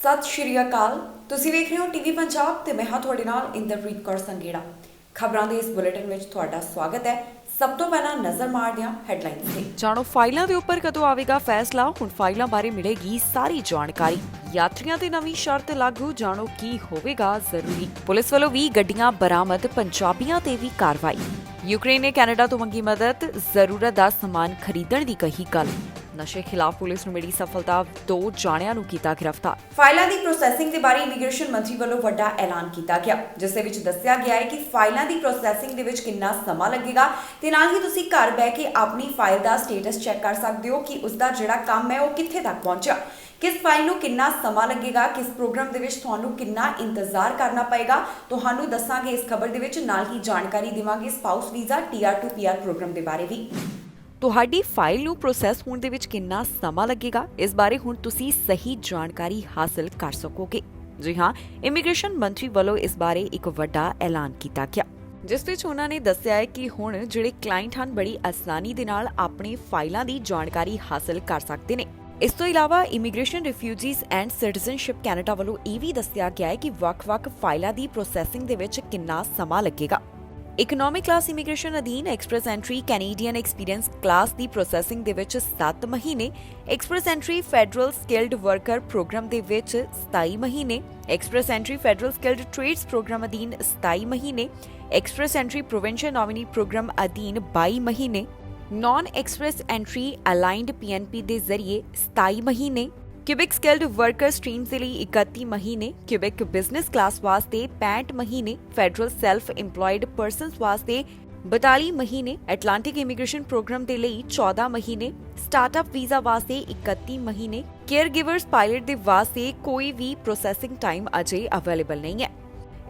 ਸਤਿ ਸ਼੍ਰੀ ਅਕਾਲ। ਤੁਸੀਂ ਵੇਖ ਰਹੇ ਹੋ ਟੀਵੀ ਪੰਜਾਬ ਤੇ ਮੈਂ ਹਾਂ ਤੁਹਾਡੇ ਨਾਲ ਇੰਦਰਪ੍ਰੀਤ ਕੌਰ ਸੰਗੇੜਾ। ਖਬਰਾਂ ਦੇ ਇਸ ਬੁਲੇਟਿਨ ਵਿੱਚ ਤੁਹਾਡਾ ਸਵਾਗਤ ਹੈ। ਸਭ ਤੋਂ ਪਹਿਲਾਂ ਨਜ਼ਰ ਮਾਰਦੇ ਹਾਂ ਹੈਡਲਾਈਨਸ ਤੇ। ਜਾਣੋ ਫਾਈਲਾਂ ਦੇ ਉੱਪਰ ਕਦੋਂ ਆਵੇਗਾ ਫੈਸਲਾ। ਹੁਣ ਫਾਈਲਾਂ ਬਾਰੇ ਮਿਲੇਗੀ ਸਾਰੀ ਜਾਣਕਾਰੀ। ਯਾਤਰੀਆਂ ਤੇ ਨਵੀਂ ਸ਼ਰਤ ਲਾਗੂ, ਜਾਣੋ ਕੀ ਹੋਵੇਗਾ ਜ਼ਰੂਰੀ। ਪੁਲਿਸ ਵੱਲੋਂ 20 ਗੱਡੀਆਂ ਬਰਾਮਦ, ਪੰਜਾਬੀਆਂ ਤੇ ਵੀ ਕਾਰਵਾਈ। ਯੂਕਰੇਨ ਨੇ ਕੈਨੇਡਾ ਤੋਂ ਮੰਗੀ ਮਦਦ, ਜ਼ਰੂਰਤ ਦਾ ਸਮਾਨ ਖਰੀਦਣ ਦੀ ਕਹੀ ਗੱਲ। ਨਸ਼ੇ ਖਿਲਾਫ ਪੁਲਿਸ ਨੂੰ ਮਿਲੀ ਸਫਲਤਾ, 2 ਜਾਣਿਆਂ ਨੂੰ ਕੀਤਾ ਗ੍ਰਿਫਤਾਰ। ਫਾਈਲਾਂ ਦੀ ਪ੍ਰੋਸੈਸਿੰਗ ਦੇ ਬਾਰੇ ਇਮੀਗ੍ਰੇਸ਼ਨ ਮੰਤਰੀ ਵੱਲੋਂ ਵੱਡਾ ਐਲਾਨ ਕੀਤਾ ਗਿਆ, ਜਿਸ ਦੇ ਵਿੱਚ ਦੱਸਿਆ ਗਿਆ ਹੈ ਕਿ ਫਾਈਲਾਂ ਦੀ ਪ੍ਰੋਸੈਸਿੰਗ ਦੇ ਵਿੱਚ ਕਿੰਨਾ ਸਮਾਂ ਲੱਗੇਗਾ ਤੇ ਨਾਲ ਹੀ ਤੁਸੀਂ ਘਰ ਬਹਿ ਕੇ ਆਪਣੀ ਫਾਈਲ ਦਾ ਸਟੇਟਸ ਚੈੱਕ ਕਰ ਸਕਦੇ ਹੋ ਕਿ ਉਸ ਦਾ ਜਿਹੜਾ ਕੰਮ ਹੈ ਉਹ ਕਿੱਥੇ ਤੱਕ ਪਹੁੰਚਿਆ। ਕਿਸ ਫਾਈਲ ਨੂੰ ਕਿੰਨਾ ਸਮਾਂ ਲੱਗੇਗਾ, ਕਿਸ ਪ੍ਰੋਗਰਾਮ ਦੇ ਵਿੱਚ ਤੁਹਾਨੂੰ ਕਿੰਨਾ ਇੰਤਜ਼ਾਰ ਕਰਨਾ ਪਏਗਾ, ਤੁਹਾਨੂੰ ਦੱਸਾਂਗੇ ਇਸ ਖਬਰ ਦੇ ਵਿੱਚ। ਨਾਲ ਹੀ ਜਾਣਕਾਰੀ ਦੇਵਾਂਗੇ spouse visa TR to PR program ਦੇ ਬਾਰੇ ਵੀ। ਤੁਹਾਡੀ ਫਾਈਲ ਨੂੰ ਪ੍ਰੋਸੈਸ ਹੋਣ ਦੇ ਵਿੱਚ ਕਿੰਨਾ ਸਮਾਂ ਲੱਗੇਗਾ, ਇਸ ਬਾਰੇ ਹੁਣ ਤੁਸੀਂ ਸਹੀ ਜਾਣਕਾਰੀ ਹਾਸਲ ਕਰ ਸਕੋਗੇ। ਜੀ ਹਾਂ, ਇਮੀਗ੍ਰੇਸ਼ਨ ਮੰਤਰੀ ਵੱਲੋਂ ਇਸ ਬਾਰੇ ਇੱਕ ਵੱਡਾ ਐਲਾਨ ਕੀਤਾ ਗਿਆ, ਜਿਸ ਵਿੱਚ ਉਹਨਾਂ ਨੇ ਦੱਸਿਆ ਹੈ ਕਿ ਹੁਣ ਜਿਹੜੇ ਕਲਾਇੰਟ ਹਨ ਬੜੀ ਆਸਾਨੀ ਦੇ ਨਾਲ ਆਪਣੀ ਫਾਈਲਾਂ ਦੀ ਜਾਣਕਾਰੀ ਹਾਸਲ ਕਰ ਸਕਦੇ ਨੇ। ਇਸ ਤੋਂ ਇਲਾਵਾ immigration refugees and citizenship Canada ਵੱਲੋਂ ਇਹ ਵੀ ਦੱਸਿਆ ਗਿਆ ਹੈ ਕਿ ਵੱਖ-ਵੱਖ ਫਾਈਲਾਂ ਦੀ ਪ੍ਰੋਸੈਸਿੰਗ ਦੇ ਵਿੱਚ ਕਿੰਨਾ ਸਮਾਂ ਲੱਗੇਗਾ। ਇਕਨੋਮਿਕ ਕਲਾਸ ਇਮੀਗ੍ਰੇਸ਼ਨ ਅਧੀਨ express entry Canadian experience class ਦੀ ਪ੍ਰੋਸੈਸਿੰਗ ਦੇ ਵਿੱਚ 7 ਮਹੀਨੇ, express entry federal skilled worker program ਦੇ ਵਿੱਚ 27 ਮਹੀਨੇ, express entry federal skilled trades program ਅਧੀਨ 27 ਮਹੀਨੇ, express entry provincial nominee program ਅਧੀਨ 22 ਮਹੀਨੇ, non express entry aligned PNP ਦੇ ਜ਼ਰੀਏ 27 ਮਹੀਨੇ, ਕਿਊਬਿਕ ਸਕਿਲਡ ਵਰਕਰ ਸਟ੍ਰੀਮਸ ਦੇ ਲਈ 31 ਮਹੀਨੇ, ਕਿਊਬਿਕ ਬਿਜ਼ਨਸ ਕਲਾਸ ਵਾਸਤੇ 65 ਮਹੀਨੇ, ਫੈਡਰਲ ਸੈਲਫ ਇੰਪਲੋਇਡ ਪਰਸਨਸ ਵਾਸਤੇ 42 ਮਹੀਨੇ, ਐਟਲਾਂਟਿਕ ਇਮੀਗ੍ਰੇਸ਼ਨ ਪ੍ਰੋਗਰਾਮ ਦੇ ਲਈ 14 ਮਹੀਨੇ, ਸਟਾਰਟਅਪ ਵੀਜ਼ਾ ਵਾਸਤੇ 31 ਮਹੀਨੇ, ਕੇਅਰ ਗਿਵਰਸ ਪਾਇਲਟ ਦੇ ਵਾਸਤੇ ਕੋਈ ਵੀ ਪ੍ਰੋਸੈਸਿੰਗ ਟਾਈਮ ਅਜੇ ਅਵੇਲੇਬਲ ਨਹੀਂ ਹੈ।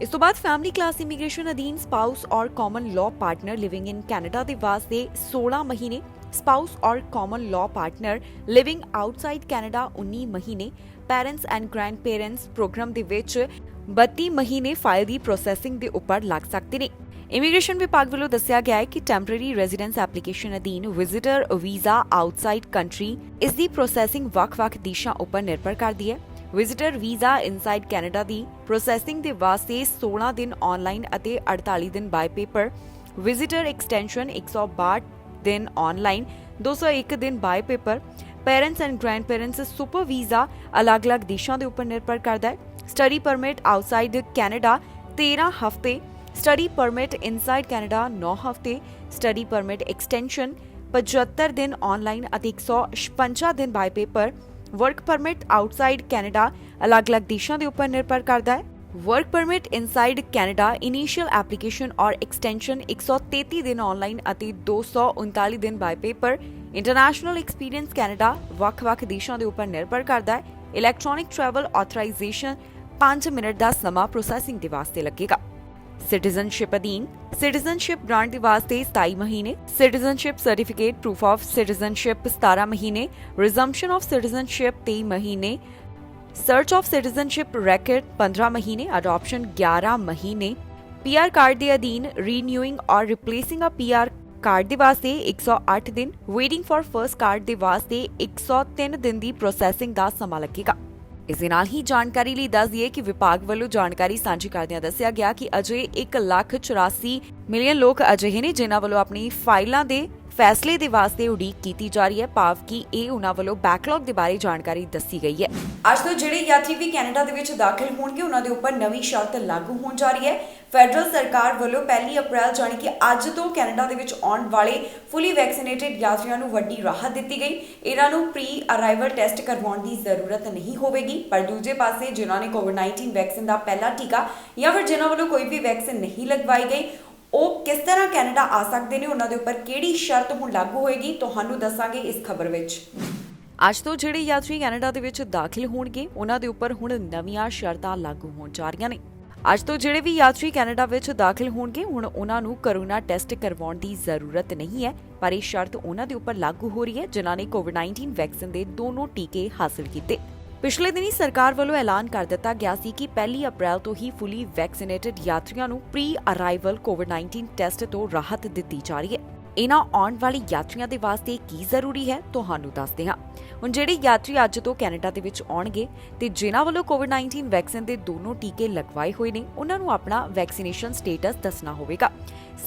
ਇਸ ਤੋਂ ਬਾਅਦ ਫੈਮਿਲੀ ਕਲਾਸ ਇਮੀਗ੍ਰੇਸ਼ਨ ਅਧੀਨ spouse or common law partner living in Canada ਦੇ ਵਾਸਤੇ 16 ਮਹੀਨੇ, spouse or common law partner living outside Canada 19 ਮਹੀਨੇ, parents and grandparents program ਦੇ ਵਿੱਚ 32 ਮਹੀਨੇ ਫਾਈਲ ਦੀ ਪ੍ਰੋਸੈਸਿੰਗ ਦੇ ਉੱਪਰ ਲੱਗ ਸਕਦੇ ਨੇ। ਇਮੀਗ੍ਰੇਸ਼ਨ ਵਿਭਾਗ ਵੱਲੋਂ ਦੱਸਿਆ ਗਿਆ ਹੈ ਕਿ ਟੈਂਪਰੇਰੀ ਰੈਜ਼ੀਡੈਂਸ ਐਪਲੀਕੇਸ਼ਨ ਅਧੀਨ ਵਿਜ਼ਿਟਰ ਵੀਜ਼ਾ ਆਊਟਸਾਈਡ ਕੰਟਰੀ, ਇਸ ਦੀ ਪ੍ਰੋਸੈਸਿੰਗ ਵੱਖ-ਵੱਖ ਦੇਸ਼ਾਂ ਉੱਪਰ ਨਿਰਭਰ ਕਰਦੀ ਹੈ। ਵਿਜ਼ਿਟਰ ਵੀਜ਼ਾ ਇਨਸਾਈਡ ਕੈਨੇਡਾ ਦੀ ਪ੍ਰੋਸੈਸਿੰਗ ਦੇ ਵਾਸਤੇ 16 ਦਿਨ ਆਨਲਾਈਨ ਅਤੇ 48 ਦਿਨ ਬਾਈ ਪੇਪਰ, ਵਿਜ਼ਿਟਰ ਐਕਸਟੈਂਸ਼ਨ 162 ਦਿਨ ਆਨਲਾਈਨ, 201 ਦਿਨ by paper, parents and grandparents super visa ਅਲੱਗ-ਅਲੱਗ ਦੇਸ਼ਾਂ ਦੇ ਉੱਪਰ ਨਿਰਭਰ ਕਰਦਾ ਹੈ। ਸਟੱਡੀ ਪਰਮਿਟ ਆਊਟਸਾਈਡ ਕੈਨੇਡਾ 13 ਹਫ਼ਤੇ, ਸਟੱਡੀ ਪਰਮਿਟ ਇਨਸਾਈਡ ਕੈਨੇਡਾ 9 ਹਫ਼ਤੇ, ਸਟੱਡੀ ਪਰਮਿਟ ਐਕਸਟੈਂਸ਼ਨ 75 ਦਿਨ ਆਨਲਾਈਨ ਅਤੇ 156 ਦਿਨ by paper, work permit outside Canada ਅਲੱਗ-ਅਲੱਗ ਦੇਸ਼ਾਂ ਦੇ ਉੱਪਰ ਨਿਰਭਰ ਕਰਦਾ ਹੈ। Work permit inside Canada initial application ਔਰ ਐਕਸਟੈਂਸ਼ਨ 133 ਦਿਨ ਆਨਲਾਈਨ ਅਤੇ 239 ਦਿਨ by paper. International experience Canada ਵੱਖ-ਵੱਖ ਦੇਸ਼ਾਂ ਦੇ ਉੱਪਰ ਨਿਰਭਰ ਕਰਦਾ ਹੈ। ਇਲੈਕਟ੍ਰੋਨਿਕ ਟਰੈਵਲ ਆਥੋਰਾਈਜ਼ੇਸ਼ਨ 5 ਮਿੰਟ ਦਾ ਸਮਾਂ ਪ੍ਰੋਸੈਸਿੰਗ ਦੇ ਵਾਸਤੇ ਲੱਗੇਗਾ। ਸਿਟੀਜ਼ਨਸ਼ਿਪ ਅਧੀਨ ਸਿਟੀਜ਼ਨਸ਼ਿਪ ਗ੍ਰਾਂਟ ਦੇ ਵਾਸਤੇ 27 ਮਹੀਨੇ, citizenship certificate proof of citizenship 17 ਮਹੀਨੇ, ਰਿਜ਼ੰਪਸ਼ਨ ਆਫ ਸਿਟੀਜ਼ਨਸ਼ਿਪ 23 ਮਹੀਨੇ, ਸਰਚ ਆਫ ਸਿਟੀਜ਼ਨਸ਼ਿਪ ਰੈਕਡ 15 ਮਹੀਨੇ, ਅਡਾਪਸ਼ਨ 11 ਮਹੀਨੇ, PR ਕਾਰਡ ਦੇ ਅਧੀਨ ਰੀਨਿਊਇੰਗ ਔਰ ਰਿਪਲੇਸਿੰਗ ਅ PR ਕਾਰਡ ਦੇ ਵਾਸਤੇ 108 ਦਿਨ, ਵੇਟਿੰਗ ਫॉर ਫਰਸਟ ਕਾਰਡ ਦੇ ਵਾਸਤੇ 103 ਦਿਨ ਦੀ ਪ੍ਰੋਸੈਸਿੰਗ ਦਾ ਸਮਾਂ ਲੱਗੇਗਾ। ਇਸ ਦੇ ਨਾਲ ਹੀ ਜਾਣਕਾਰੀ ਲਈ ਦੱਸ ਦਈਏ ਕਿ ਵਿਭਾਗ ਵੱਲੋਂ ਜਾਣਕਾਰੀ ਸਾਂਝੀ ਕਰਦਿਆਂ ਦੱਸਿਆ ਗਿਆ ਕਿ ਅਜੇ 1,84 ਮਿਲੀਅਨ ਲੋਕ ਅਜਿਹੇ ਨੇ ਜਿਨ੍ਹਾਂ ਵੱਲੋਂ ਆਪਣੀ ਫਾਈਲਾਂ ਦੇ ਫੈਸਲੇ ਦੇ ਵਾਸਤੇ ਉਡੀਕ ਕੀਤੀ ਜਾ ਰਹੀ ਹੈ, ਭਾਵ ਕਿ ਇਹ ਉਹਨਾਂ ਵੱਲੋਂ ਬੈਕਲੌਗ ਦੇ ਬਾਰੇ ਜਾਣਕਾਰੀ ਦੱਸੀ ਗਈ ਹੈ। ਅੱਜ ਤੋਂ ਜਿਹੜੇ ਯਾਤਰੀ ਵੀ ਕੈਨੇਡਾ ਦੇ ਵਿੱਚ ਦਾਖਲ ਹੋਣਗੇ ਉਹਨਾਂ ਦੇ ਉੱਪਰ ਨਵੀਂ ਸ਼ਰਤ ਲਾਗੂ ਹੋਣ ਜਾ ਰਹੀ ਹੈ। ਫੈਡਰਲ ਸਰਕਾਰ ਵੱਲੋਂ 1 ਅਪ੍ਰੈਲ ਜਾਣੀ ਕਿ ਅੱਜ ਤੋਂ ਕੈਨੇਡਾ ਦੇ ਵਿੱਚ ਆਉਣ ਵਾਲੇ ਫੁੱਲੀ ਵੈਕਸੀਨੇਟਡ ਯਾਤਰੀਆਂ ਨੂੰ ਵੱਡੀ ਰਾਹਤ ਦਿੱਤੀ ਗਈ। ਇਹਨਾਂ ਨੂੰ ਪ੍ਰੀ ਅਰਾਈਵਲ ਟੈਸਟ ਕਰਵਾਉਣ ਦੀ ਜ਼ਰੂਰਤ ਨਹੀਂ ਹੋਵੇਗੀ। ਪਰ ਦੂਜੇ ਪਾਸੇ ਜਿਨ੍ਹਾਂ ਨੇ ਕੋਵਿਡ-19 ਵੈਕਸੀਨ ਦਾ ਪਹਿਲਾ ਟੀਕਾ ਜਾਂ ਫਿਰ ਜਿਨ੍ਹਾਂ ਵੱਲੋਂ ਕੋਈ ਵੀ ਵੈਕਸੀਨ ਨਹੀਂ ਲਗਵਾਈ ਗਈ, ਉਹ ਕਿਸ ਤਰ੍ਹਾਂ ਕੈਨੇਡਾ ਆ ਸਕਦੇ ਨੇ, ਉਹਨਾਂ ਦੇ ਉੱਪਰ ਕਿਹੜੀ ਸ਼ਰਤ ਹੁਣ ਲਾਗੂ ਹੋਏਗੀ, ਤੁਹਾਨੂੰ ਦੱਸਾਂਗੇ ਇਸ ਖਬਰ ਵਿੱਚ। ਅੱਜ ਤੋਂ ਜਿਹੜੇ ਯਾਤਰੀ ਕੈਨੇਡਾ ਦੇ ਵਿੱਚ ਦਾਖਲ ਹੋਣਗੇ ਉਹਨਾਂ ਦੇ ਉੱਪਰ ਹੁਣ ਨਵੀਆਂ ਸ਼ਰਤਾਂ ਲਾਗੂ ਹੋਣ ਜਾ ਰਹੀਆਂ ਨੇ। ਅੱਜ ਤੋਂ ਜਿਹੜੇ ਵੀ ਯਾਤਰੀ ਕੈਨੇਡਾ ਵਿੱਚ ਦਾਖਲ ਹੋਣਗੇ ਹੁਣ ਉਹਨਾਂ ਨੂੰ ਕੋਰੋਨਾ ਟੈਸਟ ਕਰਵਾਉਣ ਦੀ ਜ਼ਰੂਰਤ ਨਹੀਂ ਹੈ, ਪਰ ਇਹ ਸ਼ਰਤ ਉਹਨਾਂ ਦੇ ਉੱਪਰ ਲਾਗੂ ਹੋ ਰਹੀ ਹੈ ਜਿਨ੍ਹਾਂ ਨੇ ਕੋਵਿਡ-19 ਵੈਕਸੀਨ ਦੇ ਦੋਨੋਂ ਟੀਕੇ ਹਾਸਲ ਕੀਤੇ। ਪਿਛਲੇ ਦਿਨੀ ਸਰਕਾਰ ਵੱਲੋਂ ਐਲਾਨ ਕਰ ਦਿੱਤਾ ਗਿਆ ਸੀ ਕਿ 1 ਅਪ੍ਰੈਲ ਤੋਂ ਹੀ ਫੁੱਲੀ ਵੈਕਸੀਨੇਟਡ ਯਾਤਰੀਆਂ ਨੂੰ ਪ੍ਰੀ ਅਰਾਈਵਲ ਕੋਵਿਡ-19 ਟੈਸਟ ਤੋਂ ਰਾਹਤ ਦਿੱਤੀ ਜਾ ਰਹੀ ਹੈ। ਇਹਨਾਂ ਆਉਣ ਵਾਲੇ ਯਾਤਰੀਆਂ ਦੇ ਵਾਸਤੇ ਕੀ ਜ਼ਰੂਰੀ ਹੈ ਤੁਹਾਨੂੰ ਦੱਸਦੇ ਹਾਂ। ਹੁਣ ਜਿਹੜੇ ਯਾਤਰੀ ਅੱਜ ਤੋਂ ਕੈਨੇਡਾ ਦੇ ਵਿੱਚ ਆਉਣਗੇ ਤੇ ਜਿਨ੍ਹਾਂ ਵੱਲੋਂ ਕੋਵਿਡ-19 ਵੈਕਸੀਨ ਦੇ ਦੋਨੋਂ ਟੀਕੇ ਲਗਵਾਏ ਹੋਏ ਨੇ, ਉਹਨਾਂ ਨੂੰ ਆਪਣਾ ਵੈਕਸੀਨੇਸ਼ਨ ਸਟੇਟਸ ਦੱਸਣਾ ਹੋਵੇਗਾ।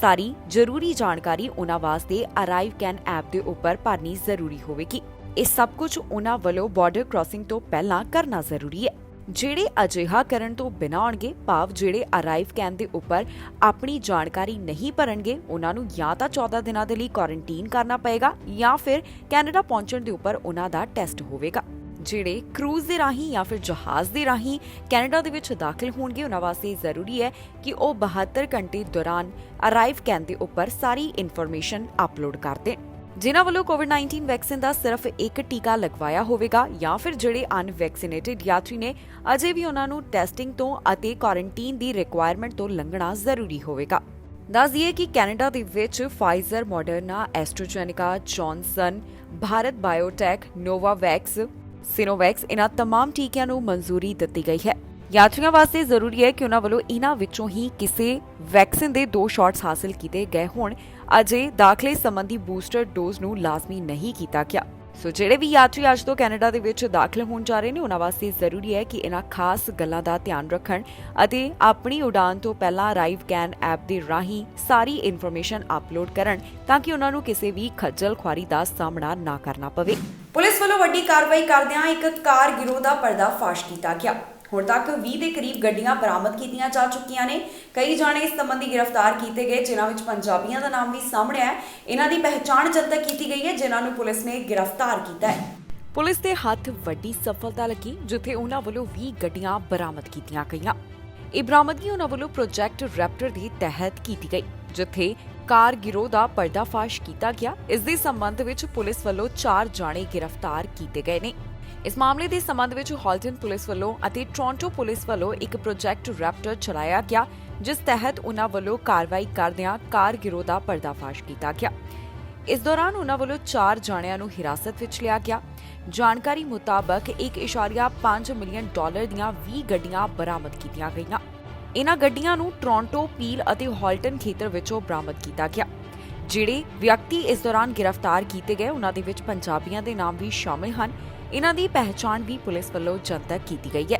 ਸਾਰੀ ਜ਼ਰੂਰੀ ਜਾਣਕਾਰੀ ਉਹਨਾਂ ਵਾਸਤੇ ਅਰਾਈਵ ਕੈਨ ਐਪ ਦੇ ਉੱਪਰ ਭਰਨੀ ਜ਼ਰੂਰੀ ਹੋਵੇਗੀ। ਇਹ ਸਭ ਕੁਝ ਉਹਨਾਂ ਵੱਲੋਂ ਬਾਰਡਰ ਕ੍ਰਾਸਿੰਗ ਤੋਂ ਪਹਿਲਾਂ ਕਰਨਾ ਜ਼ਰੂਰੀ ਹੈ। ਜਿਹੜੇ ਅਜਿਹਾ ਕਰਨ ਤੋਂ ਬਿਨਾਂ ਆਉਣਗੇ, ਭਾਵ ਜਿਹੜੇ ਅਰਾਈਵ ਕੈਨ ਦੇ ਉੱਪਰ ਆਪਣੀ ਜਾਣਕਾਰੀ ਨਹੀਂ ਭਰਨਗੇ, ਉਹਨਾਂ ਨੂੰ ਜਾਂ ਤਾਂ 14 ਦਿਨਾਂ ਦੇ ਲਈ ਕੁਆਰੰਟੀਨ ਕਰਨਾ ਪਏਗਾ ਜਾਂ ਫਿਰ ਕੈਨੇਡਾ ਪਹੁੰਚਣ ਦੇ ਉੱਪਰ ਉਹਨਾਂ ਦਾ ਟੈਸਟ ਹੋਵੇਗਾ। ਜਿਹੜੇ ਕਰੂਜ਼ ਦੇ ਰਾਹੀਂ ਜਾਂ ਫਿਰ ਜਹਾਜ਼ ਦੇ ਰਾਹੀਂ ਕੈਨੇਡਾ ਦੇ ਵਿੱਚ ਦਾਖਲ ਹੋਣਗੇ, ਉਹਨਾਂ ਵਾਸਤੇ ਜ਼ਰੂਰੀ ਹੈ ਕਿ ਉਹ 72 ਘੰਟੇ ਦੌਰਾਨ ਅਰਾਈਵ ਕੈਨ ਦੇ ਉੱਪਰ ਸਾਰੀ ਇਨਫੋਰਮੇਸ਼ਨ ਅਪਲੋਡ ਕਰ ਦੇਣ। ਜਿਨ੍ਹਾਂ ਵੱਲੋਂ ਕੋਵਿਡ-19 ਵੈਕਸੀਨ ਦਾ ਸਿਰਫ ਇੱਕ ਟੀਕਾ ਲਗਵਾਇਆ ਹੋਵੇਗਾ ਜਾਂ ਫਿਰ ਜਿਹੜੇ ਅਨਵੈਕਸੀਨੇਟਿਡ ਯਾਤਰੀ ਨੇ, ਅਜੇ ਵੀ ਉਹਨਾਂ ਨੂੰ ਟੈਸਟਿੰਗ ਤੋਂ ਅਤੇ ਕੁਆਰੰਟੀਨ ਦੀ ਰਿਕੁਆਇਰਮੈਂਟ ਤੋਂ ਲੰਘਣਾ ਜ਼ਰੂਰੀ ਹੋਵੇਗਾ। ਦੱਸ ਦਈਏ ਕਿ ਕੈਨੇਡਾ ਦੇ ਵਿੱਚ Pfizer, Moderna, AstraZeneca, Johnson, Bharat Biotech, Novavax, Sinovac ਇਹਨਾਂ तमाम ਟੀਕਿਆਂ ਨੂੰ ਮਨਜ਼ੂਰੀ ਦਿੱਤੀ ਗਈ ਹੈ। ਯਾਤਰੀਆਂ ਵਾਸਤੇ ਜ਼ਰੂਰੀ ਹੈ ਕਿ ਉਹਨਾਂ ਵੱਲੋਂ ਇਹਨਾਂ ਵਿੱਚੋਂ ਹੀ ਕਿਸੇ ਵੈਕਸੀਨ ਦੇ 2 ਸ਼ਾਟਸ ਹਾਸਲ ਕੀਤੇ ਗਏ ਹੋਣ। ਅਜੇ ਦਾਖਲੇ ਸੰਬੰਧੀ ਬੂਸਟਰ ਡੋਜ਼ ਨੂੰ ਲਾਜ਼ਮੀ ਨਹੀਂ ਕੀਤਾ ਗਿਆ। ਸੋ ਜਿਹੜੇ ਵੀ ਯਾਤਰੀ ਅੱਜ ਤੋਂ ਕੈਨੇਡਾ ਦੇ ਵਿੱਚ ਦਾਖਲ ਹੋਣ ਜਾ ਰਹੇ ਨੇ, ਉਹਨਾਂ ਵਾਸਤੇ ਜ਼ਰੂਰੀ ਹੈ ਕਿ ਇਹਨਾਂ ਖਾਸ ਗੱਲਾਂ ਦਾ ਧਿਆਨ ਰੱਖਣ ਅਤੇ ਆਪਣੀ ਉਡਾਨ ਤੋਂ ਪਹਿਲਾਂ ਅਰਾਈਵ ਕੈਨ ਐਪ ਦੇ ਰਾਹੀਂ ਸਾਰੀ ਇਨਫੋਰਮੇਸ਼ਨ ਅਪਲੋਡ ਕਰਨ ਤਾਂ ਕਿ ਉਹਨਾਂ ਨੂੰ ਕਿਸੇ ਵੀ ਖੱਜਲ ਖੁਆਰੀ ਦਾ ਸਾਹਮਣਾ ਨਾ ਕਰਨਾ ਪਵੇ। ਪੁਲਿਸ ਵੱਲੋਂ ਵੱਡੀ ਕਾਰਵਾਈ ਕਰਦਿਆਂ ਇੱਕ ਕਾਰ ਗਿਰੋਹ ਦਾ ਪਰਦਾਫਾਸ਼ ਕੀਤਾ ਗਿਆ। ਹੁਣ ਤੱਕ 20 ਦੇ ਕਰੀਬ ਗੱਡੀਆਂ ਬਰਾਮਦ ਕੀਤੀਆਂ ਜਾ ਚੁੱਕੀਆਂ ਨੇ। ਕਈ ਜਾਣੇ ਇਸ ਸੰਬੰਧੀ ਗ੍ਰਿਫਤਾਰ ਕੀਤੇ ਗਏ, ਜਿਨ੍ਹਾਂ ਵਿੱਚ ਪੰਜਾਬੀਆਂ ਦਾ ਨਾਮ ਵੀ ਸਾਹਮਣੇ ਆਇਆ। ਇਹਨਾਂ ਦੀ ਪਹਿਚਾਣ ਜਨਤਕ ਕੀਤੀ ਗਈ ਹੈ, ਜਿਨ੍ਹਾਂ ਨੂੰ ਪੁਲਿਸ ਨੇ ਗ੍ਰਿਫਤਾਰ ਕੀਤਾ ਹੈ। ਪੁਲਿਸ ਦੇ ਹੱਥ ਵੱਡੀ ਸਫਲਤਾ ਲੱਗੀ, ਜਿੱਥੇ ਉਹਨਾਂ ਵੱਲੋਂ 20 ਗੱਡੀਆਂ ਬਰਾਮਦ ਕੀਤੀਆਂ ਗਈਆਂ। ਇਹ ਬਰਾਮਦਗੀ ਉਹਨਾਂ ਵੱਲੋਂ ਪ੍ਰੋਜੈਕਟ ਰੈਪਟਰ ਦੇ ਤਹਿਤ ਕੀਤੀ ਗਈ, ਜਿੱਥੇ ਕਾਰ ਗਿਰੋਹ ਦਾ ਪਰਦਾਫਾਸ਼ ਕੀਤਾ ਗਿਆ। ਇਸ ਦੇ ਸੰਬੰਧ ਵਿੱਚ ਪੁਲਿਸ ਵੱਲੋਂ 4 ਜਾਣੇ ਗ੍ਰਿਫਤਾਰ ਕੀਤੇ ਗਏ ਨੇ। ਇਸ ਮਾਮਲੇ ਦੇ ਸੰਬੰਧ ਵਿੱਚ ਹਾਲਟਨ ਪੁਲਿਸ ਵੱਲੋਂ ਅਤੇ ਟੋਰਾਂਟੋ ਪੁਲਿਸ ਵੱਲੋਂ ਇੱਕ ਪ੍ਰੋਜੈਕਟ ਰੈਪਟਰ ਚਲਾਇਆ ਗਿਆ, ਜਿਸ ਤਹਿਤ ਉਹਨਾਂ ਵੱਲੋਂ ਕਾਰਵਾਈ ਕਰਦਿਆਂ ਕਾਰ ਗਿਰੋਹ ਦਾ ਪਰਦਾਫਾਸ਼ ਕੀਤਾ ਗਿਆ। ਇਸ ਦੌਰਾਨ ਉਹਨਾਂ ਵੱਲੋਂ 4 ਜਾਣਿਆਂ ਨੂੰ ਹਿਰਾਸਤ ਵਿੱਚ ਲਿਆ ਗਿਆ। ਜਾਣਕਾਰੀ ਮੁਤਾਬਕ $1.5 ਮਿਲੀਅਨ ਦੀਆਂ 20 ਗੱਡੀਆਂ ਬਰਾਮਦ ਕੀਤੀਆਂ ਗਈਆਂ। ਇਹਨਾਂ ਗੱਡੀਆਂ ਨੂੰ ਟੋਰਾਂਟੋ, ਪੀਲ ਅਤੇ ਹਾਲਟਨ ਖੇਤਰ ਵਿੱਚੋਂ ਬਰਾਮਦ ਕੀਤਾ ਗਿਆ। ਜਿਹੜੇ ਵਿਅਕਤੀ ਇਸ ਦੌਰਾਨ ਗ੍ਰਿਫਤਾਰ ਕੀਤੇ ਗਏ, ਉਹਨਾਂ ਦੇ ਵਿੱਚ ਪੰਜਾਬੀਆਂ ਦੇ ਨਾਮ ਵੀ ਸ਼ਾਮਿਲ ਹਨ। ਇਹਨਾਂ ਦੀ ਪਹਿਚਾਣ ਵੀ ਪੁਲਿਸ ਵੱਲੋਂ ਜਨਤਕ ਕੀਤੀ ਗਈ ਹੈ।